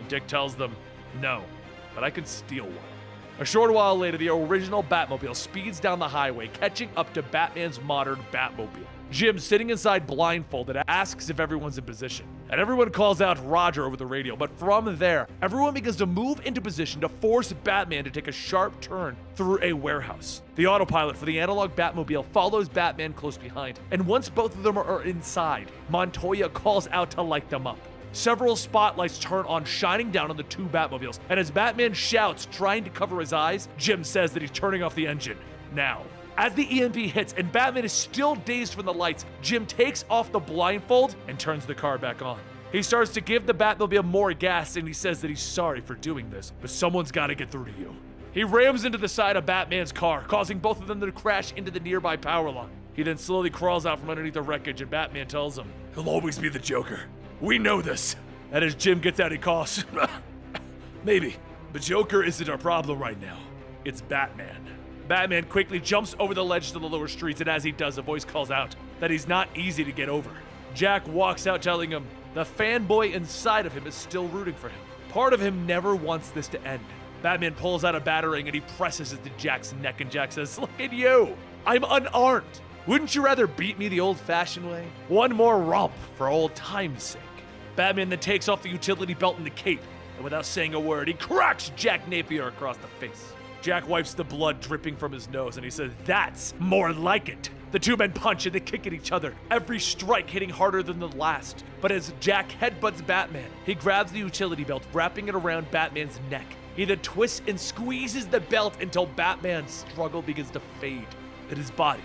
[SPEAKER 1] And Dick tells them, no, but I could steal one. A short while later, the original Batmobile speeds down the highway, catching up to Batman's modern Batmobile. Jim, sitting inside blindfolded, asks if everyone's in position. And everyone calls out Roger over the radio, but from there, everyone begins to move into position to force Batman to take a sharp turn through a warehouse. The autopilot for the analog Batmobile follows Batman close behind, and once both of them are inside, Montoya calls out to light them up. Several spotlights turn on, shining down on the two Batmobiles, and as Batman shouts, trying to cover his eyes, Jim says that he's turning off the engine. Now, as the EMP hits and Batman is still dazed from the lights, Jim takes off the blindfold and turns the car back on. He starts to give the Batmobile more gas, and he says that he's sorry for doing this, but someone's gotta get through to you. He rams into the side of Batman's car, causing both of them to crash into the nearby power line. He then slowly crawls out from underneath the wreckage, and Batman tells him, he'll always be the Joker. We know this. And as Jim gets out, he coughs. Maybe. The Joker isn't our problem right now. It's Batman. Batman quickly jumps over the ledge to the lower streets, and as he does, a voice calls out that he's not easy to get over. Jack walks out telling him the fanboy inside of him is still rooting for him. Part of him never wants this to end. Batman pulls out a batarang and he presses it to Jack's neck, and Jack says, look at you. I'm unarmed. Wouldn't you rather beat me the old-fashioned way? One more romp for old time's sake. Batman then takes off the utility belt and the cape, and without saying a word, he cracks Jack Napier across the face. Jack wipes the blood dripping from his nose, and he says, that's more like it. The two men punch and they kick at each other, every strike hitting harder than the last. But as Jack headbutts Batman, he grabs the utility belt, wrapping it around Batman's neck. He then twists and squeezes the belt until Batman's struggle begins to fade, and his body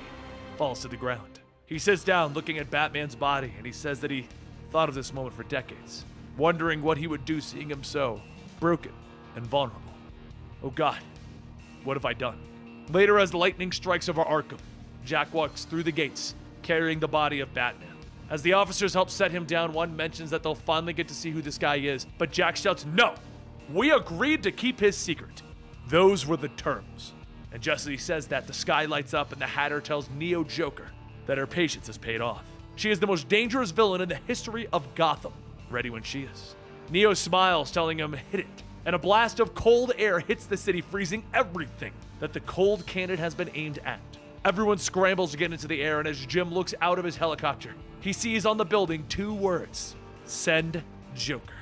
[SPEAKER 1] falls to the ground. He sits down looking at Batman's body, and he says that he thought of this moment for decades, wondering what he would do seeing him so broken and vulnerable. Oh God, what have I done? Later, as lightning strikes over Arkham, Jack walks through the gates, carrying the body of Batman. As the officers help set him down, one mentions that they'll finally get to see who this guy is, but Jack shouts, no! We agreed to keep his secret. Those were the terms. And just as he says that, the sky lights up and the Hatter tells Neo Joker that her patience has paid off. She is the most dangerous villain in the history of Gotham, ready when she is. Neo smiles, telling him, hit it. And a blast of cold air hits the city, freezing everything that the cold cannon has been aimed at. Everyone scrambles to get into the air, and as Jim looks out of his helicopter, he sees on the building two words, send Joker.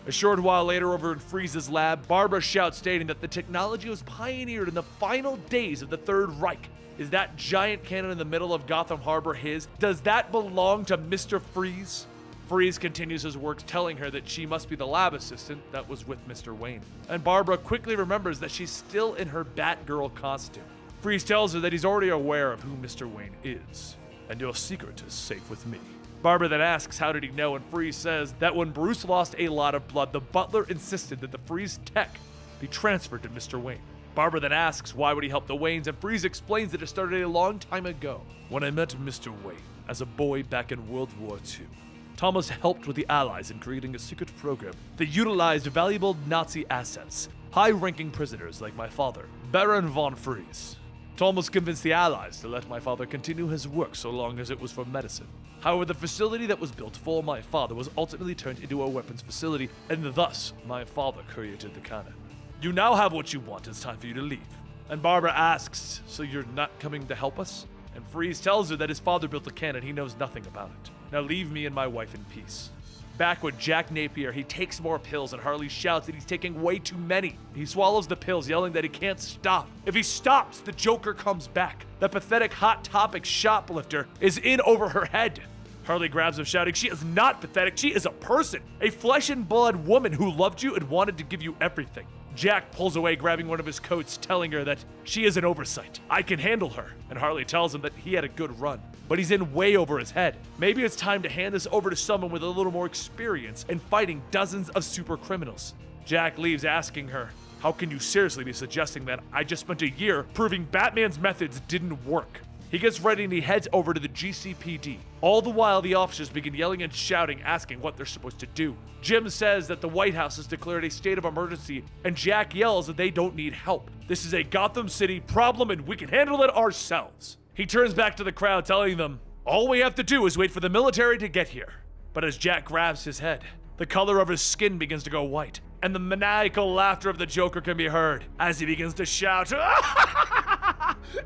[SPEAKER 1] A short while later, over in Freeze's lab, Barbara shouts, stating that the technology was pioneered in the final days of the Third Reich. Is that giant cannon in the middle of Gotham Harbor his? Does that belong to Mr. Freeze? Freeze continues his work, telling her that she must be the lab assistant that was with Mr. Wayne. And Barbara quickly remembers that she's still in her Batgirl costume. Freeze tells her that he's already aware of who Mr. Wayne is, and your secret is safe with me. Barbara then asks how did he know, and Freeze says that when Bruce lost a lot of blood, the butler insisted that the Freeze tech be transferred to Mr. Wayne. Barbara then asks why would he help the Waynes, and Freeze explains that it started a long time ago when I met Mr. Wayne as a boy back in World War II. Thomas helped with the Allies in creating a secret program that utilized valuable Nazi assets, high-ranking prisoners like my father, Baron von Freeze. to almost convince the Allies to let my father continue his work so long as it was for medicine. However, the facility that was built for my father was ultimately turned into a weapons facility, and thus my father created the cannon. You now have what you want. It's time for you to leave. And Barbara asks, so you're not coming to help us? And Freeze tells her that his father built the cannon. He knows nothing about it. Now leave me and my wife in peace. Back with Jack Napier, he takes more pills and Harley shouts that he's taking way too many. He swallows the pills, yelling that he can't stop. If he stops, the Joker comes back. The pathetic Hot Topic shoplifter is in over her head. Harley grabs him, shouting, she is not pathetic, she is a person, a flesh and blood woman who loved you and wanted to give you everything. Jack pulls away, grabbing one of his coats, telling her that she is an oversight. I can handle her. And Harley tells him that he had a good run, but he's in way over his head. Maybe it's time to hand this over to someone with a little more experience in fighting dozens of super criminals. Jack leaves, asking her, how can you seriously be suggesting that? I just spent a year proving Batman's methods didn't work. He gets ready and he heads over to the GCPD. All the while, the officers begin yelling and shouting, asking what they're supposed to do. Jim says that the White House has declared a state of emergency, and Jack yells that they don't need help. This is a Gotham City problem and we can handle it ourselves. He turns back to the crowd, telling them, all we have to do is wait for the military to get here. But as Jack grabs his head, the color of his skin begins to go white, and the maniacal laughter of the Joker can be heard as he begins to shout,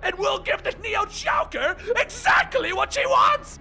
[SPEAKER 1] and we'll give the Neo Joker exactly what she wants!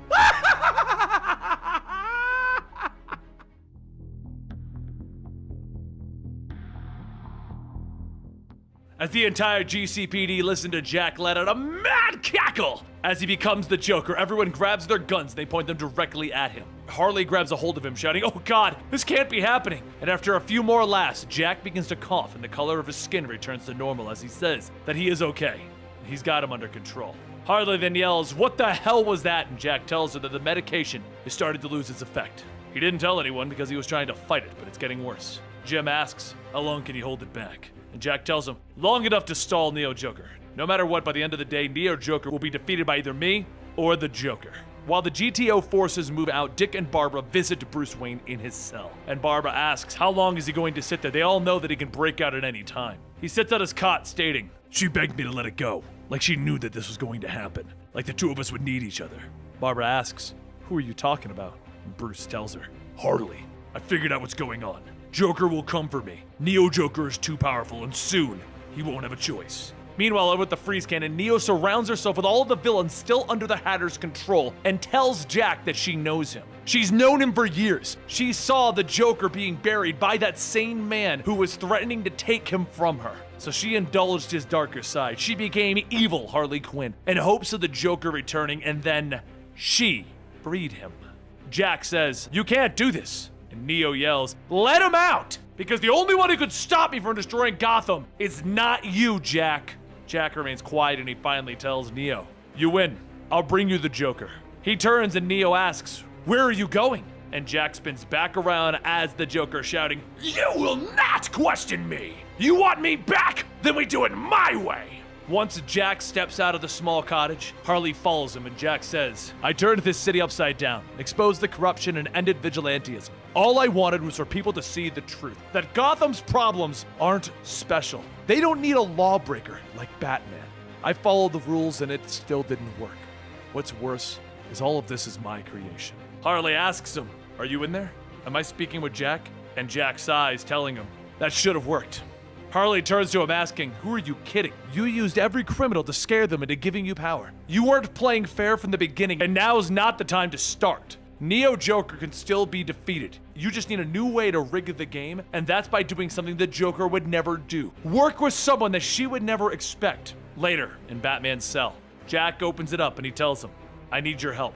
[SPEAKER 1] As the entire GCPD listened to Jack let out a mad cackle as he becomes the Joker, everyone grabs their guns and they point them directly at him. Harley grabs a hold of him, shouting, oh God, this can't be happening. And after a few more laughs, Jack begins to cough and the color of his skin returns to normal as he says that he is okay. He's got him under control. Harley then yells, what the hell was that? And Jack tells her that the medication has started to lose its effect. He didn't tell anyone because he was trying to fight it, but it's getting worse. Jim asks, how long can he hold it back? And Jack tells him, long enough to stall Neo Joker. No matter what, by the end of the day, Neo Joker will be defeated by either me or the Joker. While the GTO forces move out, Dick and Barbara visit Bruce Wayne in his cell. And Barbara asks, how long is he going to sit there? They all know that he can break out at any time. He sits on his cot, stating, she begged me to let it go. Like she knew that this was going to happen. Like the two of us would need each other. Barbara asks, who are you talking about? And Bruce tells her, Harley. I figured out what's going on. Joker will come for me. Neo Joker is too powerful, and soon, he won't have a choice. Meanwhile, over at the freeze cannon, Neo surrounds herself with all of the villains still under the Hatter's control and tells Jack that she knows him. She's known him for years. She saw the Joker being buried by that same man who was threatening to take him from her. So she indulged his darker side. She became evil Harley Quinn in hopes of the Joker returning, and then she freed him. Jack says, you can't do this. And Neo yells, let him out! Because the only one who could stop me from destroying Gotham is not you, Jack. Jack remains quiet and he finally tells Neo, you win. I'll bring you the Joker. He turns and Neo asks, where are you going? And Jack spins back around as the Joker, shouting, you will not question me! You want me back? Then we do it my way! Once Jack steps out of the small cottage, Harley follows him and Jack says, I turned this city upside down, exposed the corruption and ended vigilantism. All I wanted was for people to see the truth, that Gotham's problems aren't special. They don't need a lawbreaker like Batman. I followed the rules and it still didn't work. What's worse is all of this is my creation. Harley asks him, are you in there? Am I speaking with Jack? And Jack sighs, telling him, that should have worked. Harley turns to him asking, who are you kidding? You used every criminal to scare them into giving you power. You weren't playing fair from the beginning, and now's not the time to start. Neo Joker can still be defeated. You just need a new way to rig the game, and that's by doing something the Joker would never do. Work with someone that she would never expect. Later, in Batman's cell, Jack opens it up and he tells him, I need your help.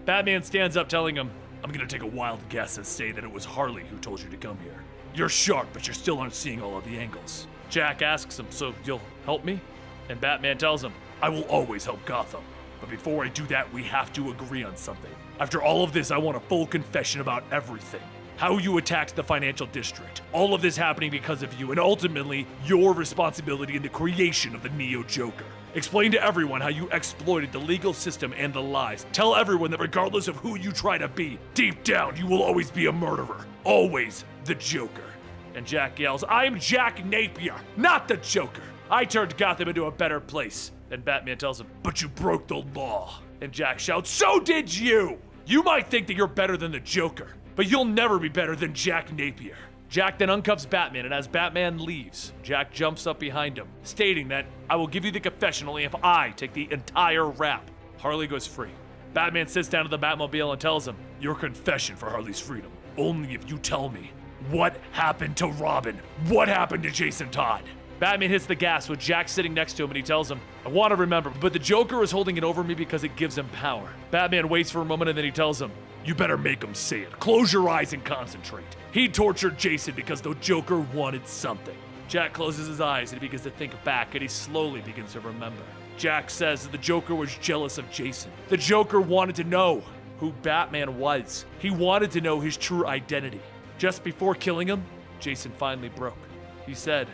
[SPEAKER 1] Batman stands up telling him, I'm gonna take a wild guess and say that it was Harley who told you to come here. You're sharp, but you still aren't seeing all of the angles. Jack asks him, so you'll help me? And Batman tells him, I will always help Gotham. But before I do that, we have to agree on something. After all of this, I want a full confession about everything. How you attacked the financial district. All of this happening because of you, and ultimately, your responsibility in the creation of the Neo Joker. Explain to everyone how you exploited the legal system and the lies. Tell everyone that regardless of who you try to be, deep down, you will always be a murderer. Always the Joker. And Jack yells, I'm Jack Napier, not the Joker. I turned Gotham into a better place. And Batman tells him, "But you broke the law." And Jack shouts, "So did you! You might think that you're better than the Joker, but you'll never be better than Jack Napier." Jack then uncuffs Batman, and as Batman leaves, Jack jumps up behind him, stating that, "I will give you the confession only if I take the entire rap." Harley goes free. Batman sits down to the Batmobile and tells him, "Your confession for Harley's freedom, only if you tell me what happened to Robin, what happened to Jason Todd." Batman hits the gas with Jack sitting next to him, and he tells him, "I want to remember, but the Joker is holding it over me because it gives him power." Batman waits for a moment, and then he tells him, "You better make him say it. Close your eyes and concentrate. He tortured Jason because the Joker wanted something." Jack closes his eyes and he begins to think back, and he slowly begins to remember. Jack says that the Joker was jealous of Jason. The Joker wanted to know who Batman was. He wanted to know his true identity. Just before killing him, Jason finally broke. He said,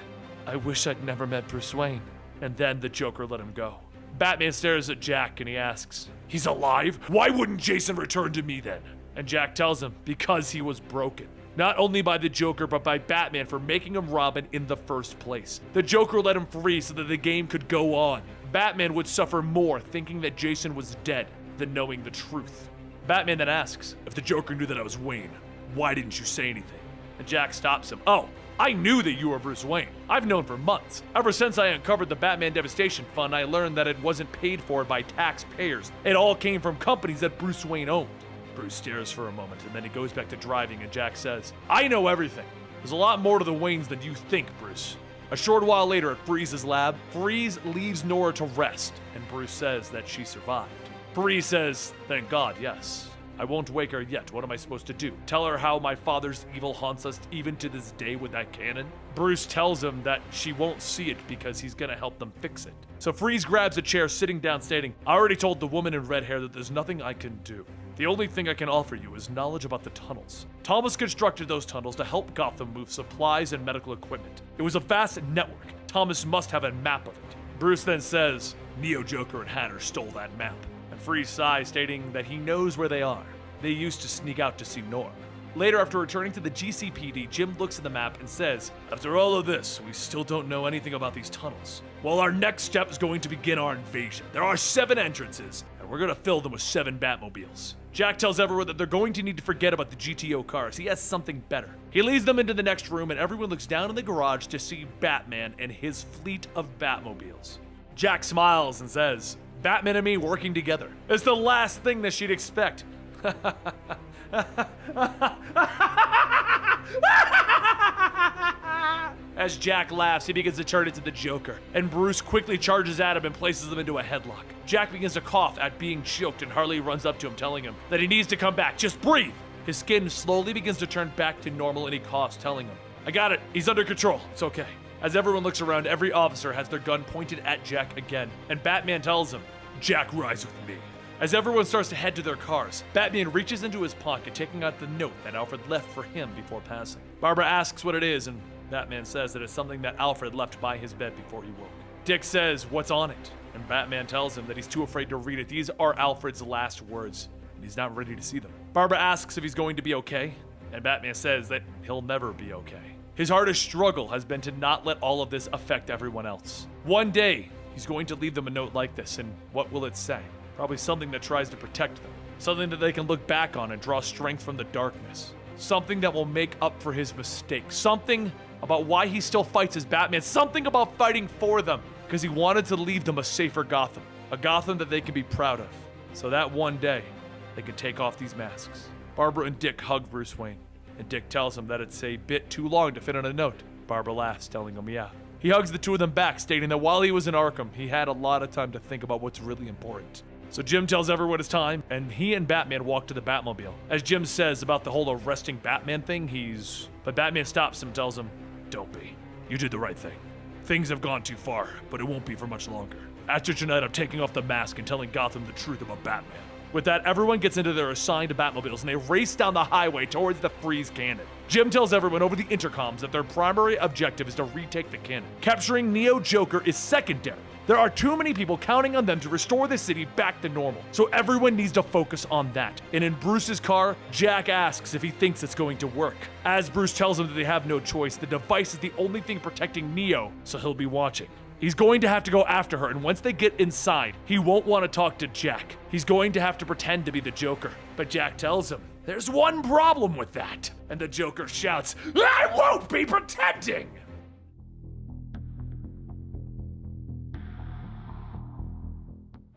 [SPEAKER 1] "I wish I'd never met Bruce Wayne." And then the Joker let him go. Batman stares at Jack and he asks, "He's alive? Why wouldn't Jason return to me then?" And Jack tells him, "Because he was broken. Not only by the Joker, but by Batman for making him Robin in the first place. The Joker let him free so that the game could go on. Batman would suffer more thinking that Jason was dead than knowing the truth." Batman then asks, "If the Joker knew that I was Wayne, why didn't you say anything?" And Jack stops him. "Oh, I knew that you were Bruce Wayne. I've known for months. Ever since I uncovered the Batman Devastation Fund, I learned that it wasn't paid for by taxpayers. It all came from companies that Bruce Wayne owned." Bruce stares for a moment, and then he goes back to driving, and Jack says, "I know everything. There's a lot more to the Waynes than you think, Bruce." A short while later at Freeze's lab, Freeze leaves Nora to rest, and Bruce says that she survived. Freeze says, "Thank God, yes. I won't wake her yet. What am I supposed to do? Tell her how my father's evil haunts us even to this day with that cannon?" Bruce tells him that she won't see it because he's gonna help them fix it. So Freeze grabs a chair, sitting down, stating, "I already told the woman in red hair that there's nothing I can do. The only thing I can offer you is knowledge about the tunnels. Thomas constructed those tunnels to help Gotham move supplies and medical equipment. It was a vast network. Thomas must have a map of it." Bruce then says, "Neo, Joker, and Hatter stole that map." And Freeze sighs, stating that he knows where they are. They used to sneak out to see Nora. Later, after returning to the GCPD, Jim looks at the map and says, "After all of this, we still don't know anything about these tunnels. Well, our next step is going to begin our invasion. There are 7 entrances, and we're going to fill them with 7 Batmobiles." Jack tells everyone that they're going to need to forget about the GTO cars. He has something better. He leads them into the next room, and everyone looks down in the garage to see Batman and his fleet of Batmobiles. Jack smiles and says, "Batman and me working together. It's the last thing that she'd expect." As Jack laughs, he begins to turn into the Joker, and Bruce quickly charges at him and places him into a headlock. Jack begins to cough at being choked, and Harley runs up to him, telling him that he needs to come back. Just breathe! His skin slowly begins to turn back to normal, and he coughs, telling him, "I got it. He's under control. It's okay." As everyone looks around, every officer has their gun pointed at Jack again, and Batman tells him, "Jack, rise with me." As everyone starts to head to their cars, Batman reaches into his pocket, taking out the note that Alfred left for him before passing. Barbara asks what it is, and Batman says that it's something that Alfred left by his bed before he woke. Dick says, "What's on it?" And Batman tells him that he's too afraid to read it. These are Alfred's last words, and he's not ready to see them. Barbara asks if he's going to be okay, and Batman says that he'll never be okay. His hardest struggle has been to not let all of this affect everyone else. One day, he's going to leave them a note like this, and what will it say? Probably something that tries to protect them. Something that they can look back on and draw strength from the darkness. Something that will make up for his mistakes. Something about why he still fights as Batman. Something about fighting for them, because he wanted to leave them a safer Gotham. A Gotham that they can be proud of. So that one day, they can take off these masks. Barbara and Dick hug Bruce Wayne, and Dick tells him that it's a bit too long to fit on a note. Barbara laughs, telling him, "Yeah." He hugs the two of them back, stating that while he was in Arkham, he had a lot of time to think about what's really important. So Jim tells everyone it's time, and he and Batman walk to the Batmobile. As Jim says about the whole arresting Batman thing, But Batman stops him and tells him, "Don't be. You did the right thing. Things have gone too far, but it won't be for much longer. After tonight, I'm taking off the mask and telling Gotham the truth about Batman." With that, everyone gets into their assigned Batmobiles, and they race down the highway towards the Freeze cannon. Jim tells everyone over the intercoms that their primary objective is to retake the cannon. Capturing Neo Joker is secondary. There are too many people counting on them to restore the city back to normal, so everyone needs to focus on that. And in Bruce's car, Jack asks if he thinks it's going to work. As Bruce tells him that they have no choice, the device is the only thing protecting Neo, so he'll be watching. He's going to have to go after her, and once they get inside, he won't want to talk to Jack. He's going to have to pretend to be the Joker. But Jack tells him, there's one problem with that. And the Joker shouts, I won't be pretending!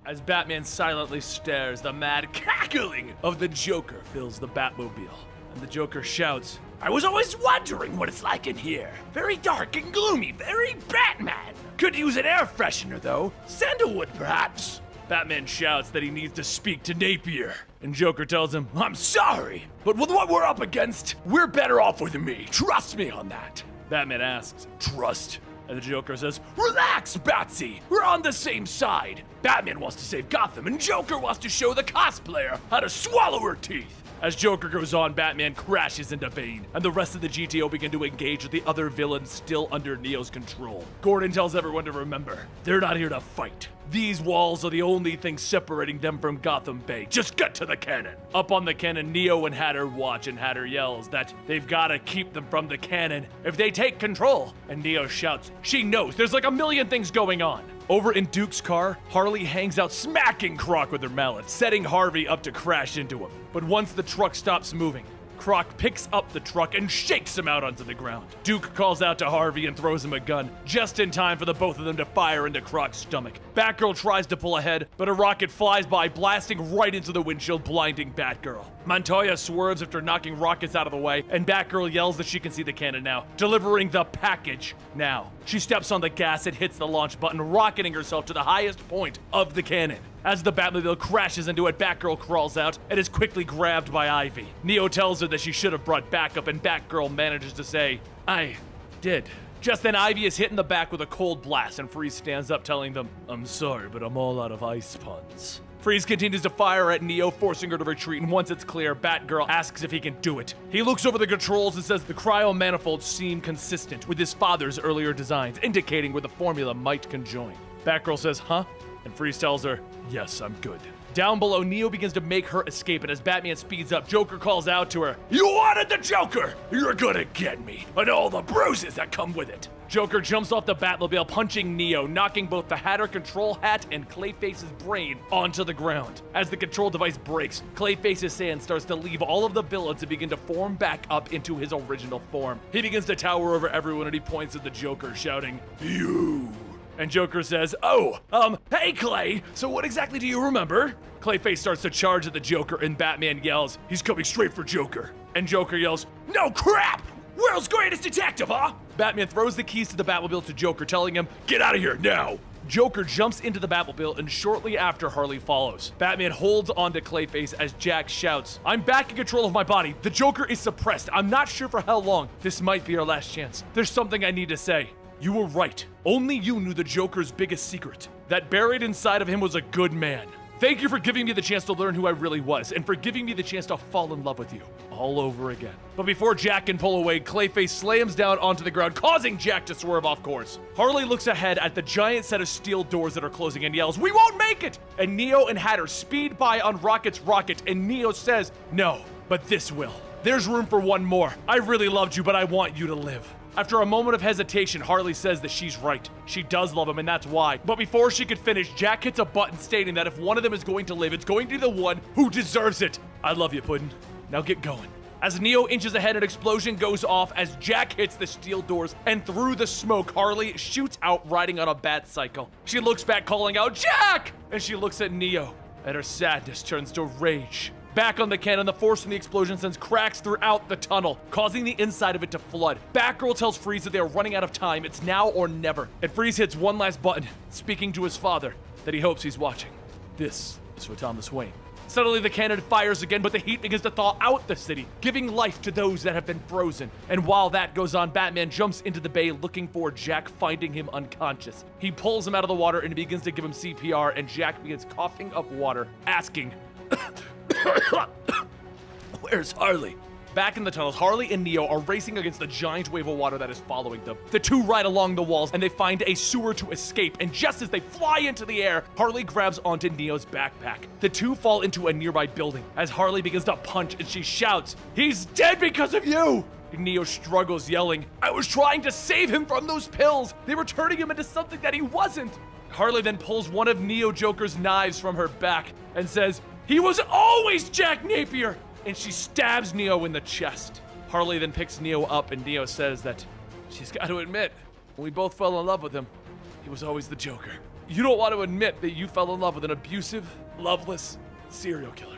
[SPEAKER 1] As Batman silently stares, the mad cackling of the Joker fills the Batmobile. And the Joker shouts, I was always wondering what it's like in here. Very dark and gloomy, very Batman. Could use an air freshener though. Sandalwood perhaps. Batman shouts that he needs to speak to Napier. And Joker tells him, I'm sorry, but with what we're up against, we're better off with me. Trust me on that. Batman asks, trust? And the Joker says, relax, Batsy, we're on the same side. Batman wants to save Gotham, and Joker wants to show the cosplayer how to swallow her teeth. As Joker goes on, Batman crashes into Bane, and the rest of the GTO begin to engage with the other villains still under Neo's control. Gordon tells everyone to remember, they're not here to fight. These walls are the only thing separating them from Gotham Bay. Just get to the cannon. Up on the cannon, Neo and Hatter watch, and Hatter yells that they've got to keep them from the cannon if they take control. And Neo shouts, she knows, there's like a million things going on. Over in Duke's car, Harley hangs out smacking Croc with her mallet, setting Harvey up to crash into him. But once the truck stops moving, Croc picks up the truck and shakes him out onto the ground. Duke calls out to Harvey and throws him a gun, just in time for the both of them to fire into Croc's stomach. Batgirl tries to pull ahead, but a rocket flies by, blasting right into the windshield, blinding Batgirl. Montoya swerves after knocking rockets out of the way, and Batgirl yells that she can see the cannon now, delivering the package now. She steps on the gas and hits the launch button, rocketing herself to the highest point of the cannon. As the Batmobile crashes into it, Batgirl crawls out and is quickly grabbed by Ivy. Neo tells her that she should have brought backup, and Batgirl manages to say, I did. Just then, Ivy is hit in the back with a cold blast, and Freeze stands up telling them, I'm sorry, but I'm all out of ice puns. Freeze continues to fire at Neo, forcing her to retreat, and once it's clear, Batgirl asks if he can do it. He looks over the controls and says the cryo-manifolds seem consistent with his father's earlier designs, indicating where the formula might conjoin. Batgirl says, huh? And Freeze tells her, yes, I'm good. Down below, Neo begins to make her escape, and as Batman speeds up, Joker calls out to her, you wanted the Joker! You're gonna get me, and all the bruises that come with it. Joker jumps off the Batmobile, punching Neo, knocking both the Hatter control hat and Clayface's brain onto the ground. As the control device breaks, Clayface's sand starts to leave all of the villains and begin to form back up into his original form. He begins to tower over everyone, and he points at the Joker, shouting, you! And Joker says, hey Clay, so what exactly do you remember? Clayface starts to charge at the Joker, and Batman yells, he's coming straight for Joker. And Joker yells, no crap! World's greatest detective, huh? Batman throws the keys to the Batmobile to Joker, telling him, get out of here now! Joker jumps into the Batmobile, and shortly after, Harley follows. Batman holds onto Clayface as Jack shouts, I'm back in control of my body. The Joker is suppressed. I'm not sure for how long. This might be our last chance. There's something I need to say. You were right. Only you knew the Joker's biggest secret. That buried inside of him was a good man. Thank you for giving me the chance to learn who I really was, and for giving me the chance to fall in love with you all over again. But before Jack can pull away, Clayface slams down onto the ground, causing Jack to swerve off course. Harley looks ahead at the giant set of steel doors that are closing and yells, we won't make it! And Neo and Hatter speed by on Rocket's rocket, and Neo says, no, but this will. There's room for one more. I really loved you, but I want you to live. After a moment of hesitation, Harley says that she's right. She does love him, and that's why. But before she could finish, Jack hits a button stating that if one of them is going to live, it's going to be the one who deserves it. I love you, Puddin'. Now get going. As Neo inches ahead, an explosion goes off as Jack hits the steel doors, and through the smoke, Harley shoots out riding on a bat cycle. She looks back, calling out, Jack! And she looks at Neo, and her sadness turns to rage. Back on the cannon, the force from the explosion sends cracks throughout the tunnel, causing the inside of it to flood. Batgirl tells Freeze that they are running out of time. It's now or never. And Freeze hits one last button, speaking to his father, that he hopes he's watching. This is for Thomas Wayne. Suddenly, the cannon fires again, but the heat begins to thaw out the city, giving life to those that have been frozen. And while that goes on, Batman jumps into the bay looking for Jack, finding him unconscious. He pulls him out of the water and begins to give him CPR, and Jack begins coughing up water, asking, where's Harley? Back in the tunnels, Harley and Neo are racing against the giant wave of water that is following them. The two ride along the walls, and they find a sewer to escape, and just as they fly into the air, Harley grabs onto Neo's backpack. The two fall into a nearby building as Harley begins to punch, and she shouts, he's dead because of you! Neo struggles, yelling, "I was trying to save him from those pills! They were turning him into something that he wasn't!" Harley then pulls one of Neo Joker's knives from her back and says, "He was always Jack Napier!" And she stabs Neo in the chest. Harley then picks Neo up, and Neo says that she's got to admit, when we both fell in love with him, he was always the Joker. You don't want to admit that you fell in love with an abusive, loveless serial killer.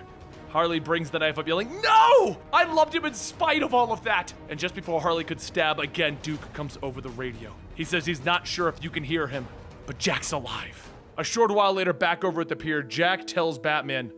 [SPEAKER 1] Harley brings the knife up, yelling, "No! I loved him in spite of all of that!" And just before Harley could stab again, Duke comes over the radio. He says he's not sure if you can hear him, but Jack's alive. A short while later, back over at the pier, Jack tells Batman,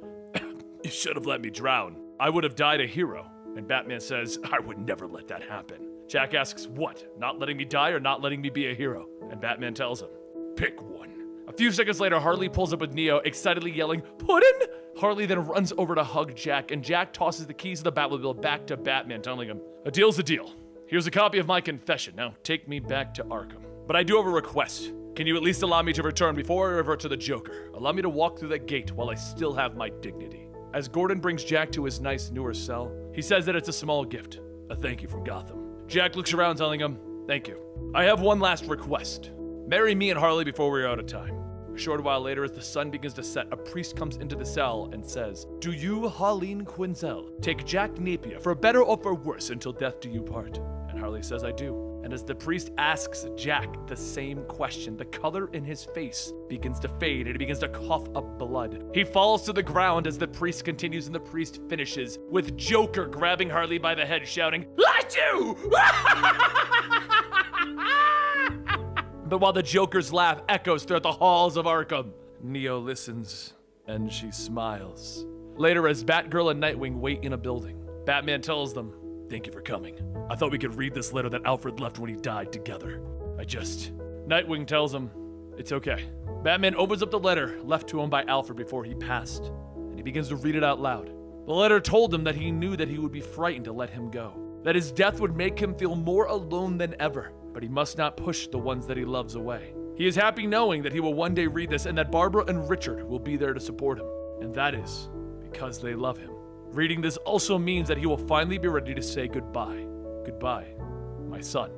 [SPEAKER 1] "You should have let me drown. I would have died a hero." And Batman says, "I would never let that happen." Jack asks, "What? Not letting me die or not letting me be a hero?" And Batman tells him, "Pick one." A few seconds later, Harley pulls up with Neo, excitedly yelling, "Puddin'!" Harley then runs over to hug Jack, and Jack tosses the keys of the Batmobile back to Batman, telling him, "A deal's a deal. Here's a copy of my confession. Now take me back to Arkham. But I do have a request. Can you at least allow me to return before I revert to the Joker? Allow me to walk through that gate while I still have my dignity." As Gordon brings Jack to his nice, newer cell, he says that it's a small gift, a thank you from Gotham. Jack looks around, telling him, "Thank you. I have one last request. Marry me and Harley before we're out of time." A short while later, as the sun begins to set, a priest comes into the cell and says, "Do you, Harleen Quinzel, take Jack Napier for better or for worse until death do you part?" And Harley says, "I do." And as the priest asks Jack the same question, the color in his face begins to fade and he begins to cough up blood. He falls to the ground as the priest continues, and the priest finishes with Joker grabbing Harley by the head, shouting, "I do!" But while the Joker's laugh echoes throughout the halls of Arkham, Neo listens and she smiles. Later, as Batgirl and Nightwing wait in a building, Batman tells them, "Thank you for coming. I thought we could read this letter that Alfred left when he died together. Nightwing tells him, "It's okay." Batman opens up the letter left to him by Alfred before he passed, and he begins to read it out loud. The letter told him that he knew that he would be frightened to let him go, that his death would make him feel more alone than ever, but he must not push the ones that he loves away. He is happy knowing that he will one day read this and that Barbara and Richard will be there to support him, and that is because they love him. Reading this also means that he will finally be ready to say goodbye. Goodbye, my son.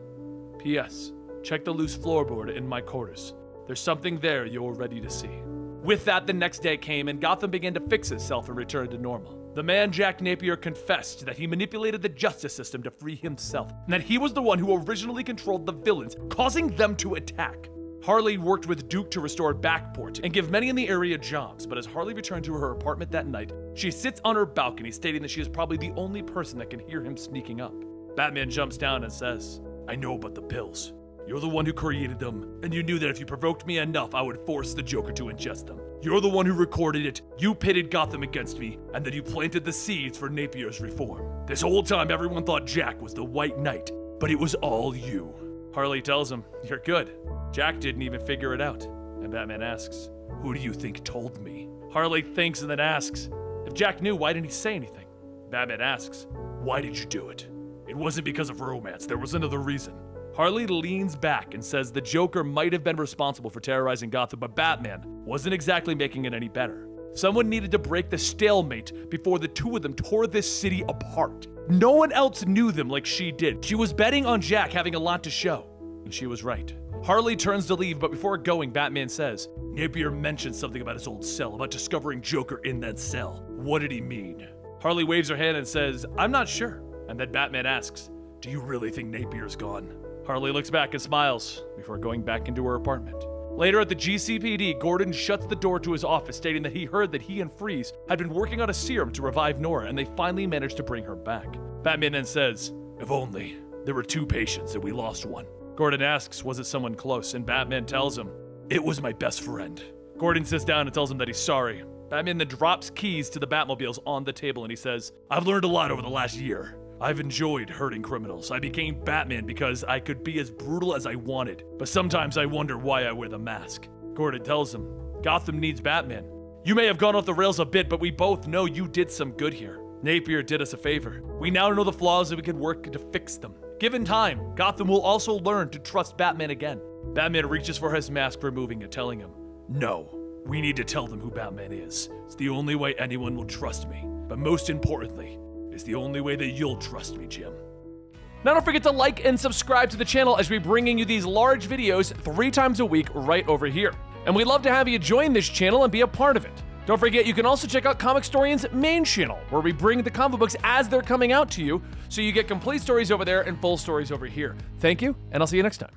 [SPEAKER 1] P.S. Check the loose floorboard in my quarters. There's something there you're ready to see. With that, the next day came and Gotham began to fix itself and return to normal. The man Jack Napier confessed that he manipulated the justice system to free himself, and that he was the one who originally controlled the villains, causing them to attack. Harley worked with Duke to restore Backport and give many in the area jobs, but as Harley returned to her apartment that night, she sits on her balcony stating that she is probably the only person that can hear him sneaking up. Batman jumps down and says, "I know about the pills. You're the one who created them, and you knew that if you provoked me enough, I would force the Joker to ingest them. You're the one who recorded it, you pitted Gotham against me, and then you planted the seeds for Napier's reform. This whole time, everyone thought Jack was the White Knight, but it was all you." Harley tells him, "You're good. Jack didn't even figure it out." And Batman asks, "Who do you think told me?" Harley thinks and then asks, "If Jack knew, why didn't he say anything?" Batman asks, "Why did you do it?" "It wasn't because of romance, there was another reason." Harley leans back and says the Joker might have been responsible for terrorizing Gotham, but Batman wasn't exactly making it any better. Someone needed to break the stalemate before the two of them tore this city apart. No one else knew them like she did. She was betting on Jack having a lot to show, and she was right. Harley turns to leave, but before going, Batman says, "Napier mentioned something about his old cell, about discovering Joker in that cell. What did he mean?" Harley waves her hand and says, "I'm not sure." And then Batman asks, "Do you really think Napier's gone?" Harley looks back and smiles before going back into her apartment. Later at the GCPD, Gordon shuts the door to his office, stating that he heard that he and Freeze had been working on a serum to revive Nora, and they finally managed to bring her back. Batman then says, "If only. There were 2 patients and we lost one." Gordon asks, was it someone close? And Batman tells him, "It was my best friend." Gordon sits down and tells him that he's sorry. Batman then drops keys to the Batmobiles on the table and he says, "I've learned a lot over the last year. I've enjoyed hurting criminals. I became Batman because I could be as brutal as I wanted, but sometimes I wonder why I wear the mask." Gordon tells him, "Gotham needs Batman. You may have gone off the rails a bit, but we both know you did some good here. Napier did us a favor. We now know the flaws and we can work to fix them. Given time, Gotham will also learn to trust Batman again." Batman reaches for his mask, removing it, telling him, "No, we need to tell them who Batman is. It's the only way anyone will trust me. But most importantly, it's the only way that you'll trust me, Jim."
[SPEAKER 2] Now don't forget to like and subscribe to the channel as we're bringing you these large videos 3 times a week right over here. And we'd love to have you join this channel and be a part of it. Don't forget, you can also check out Comicstorian's main channel, where we bring the comic books as they're coming out to you, so you get complete stories over there and full stories over here. Thank you, and I'll see you next time.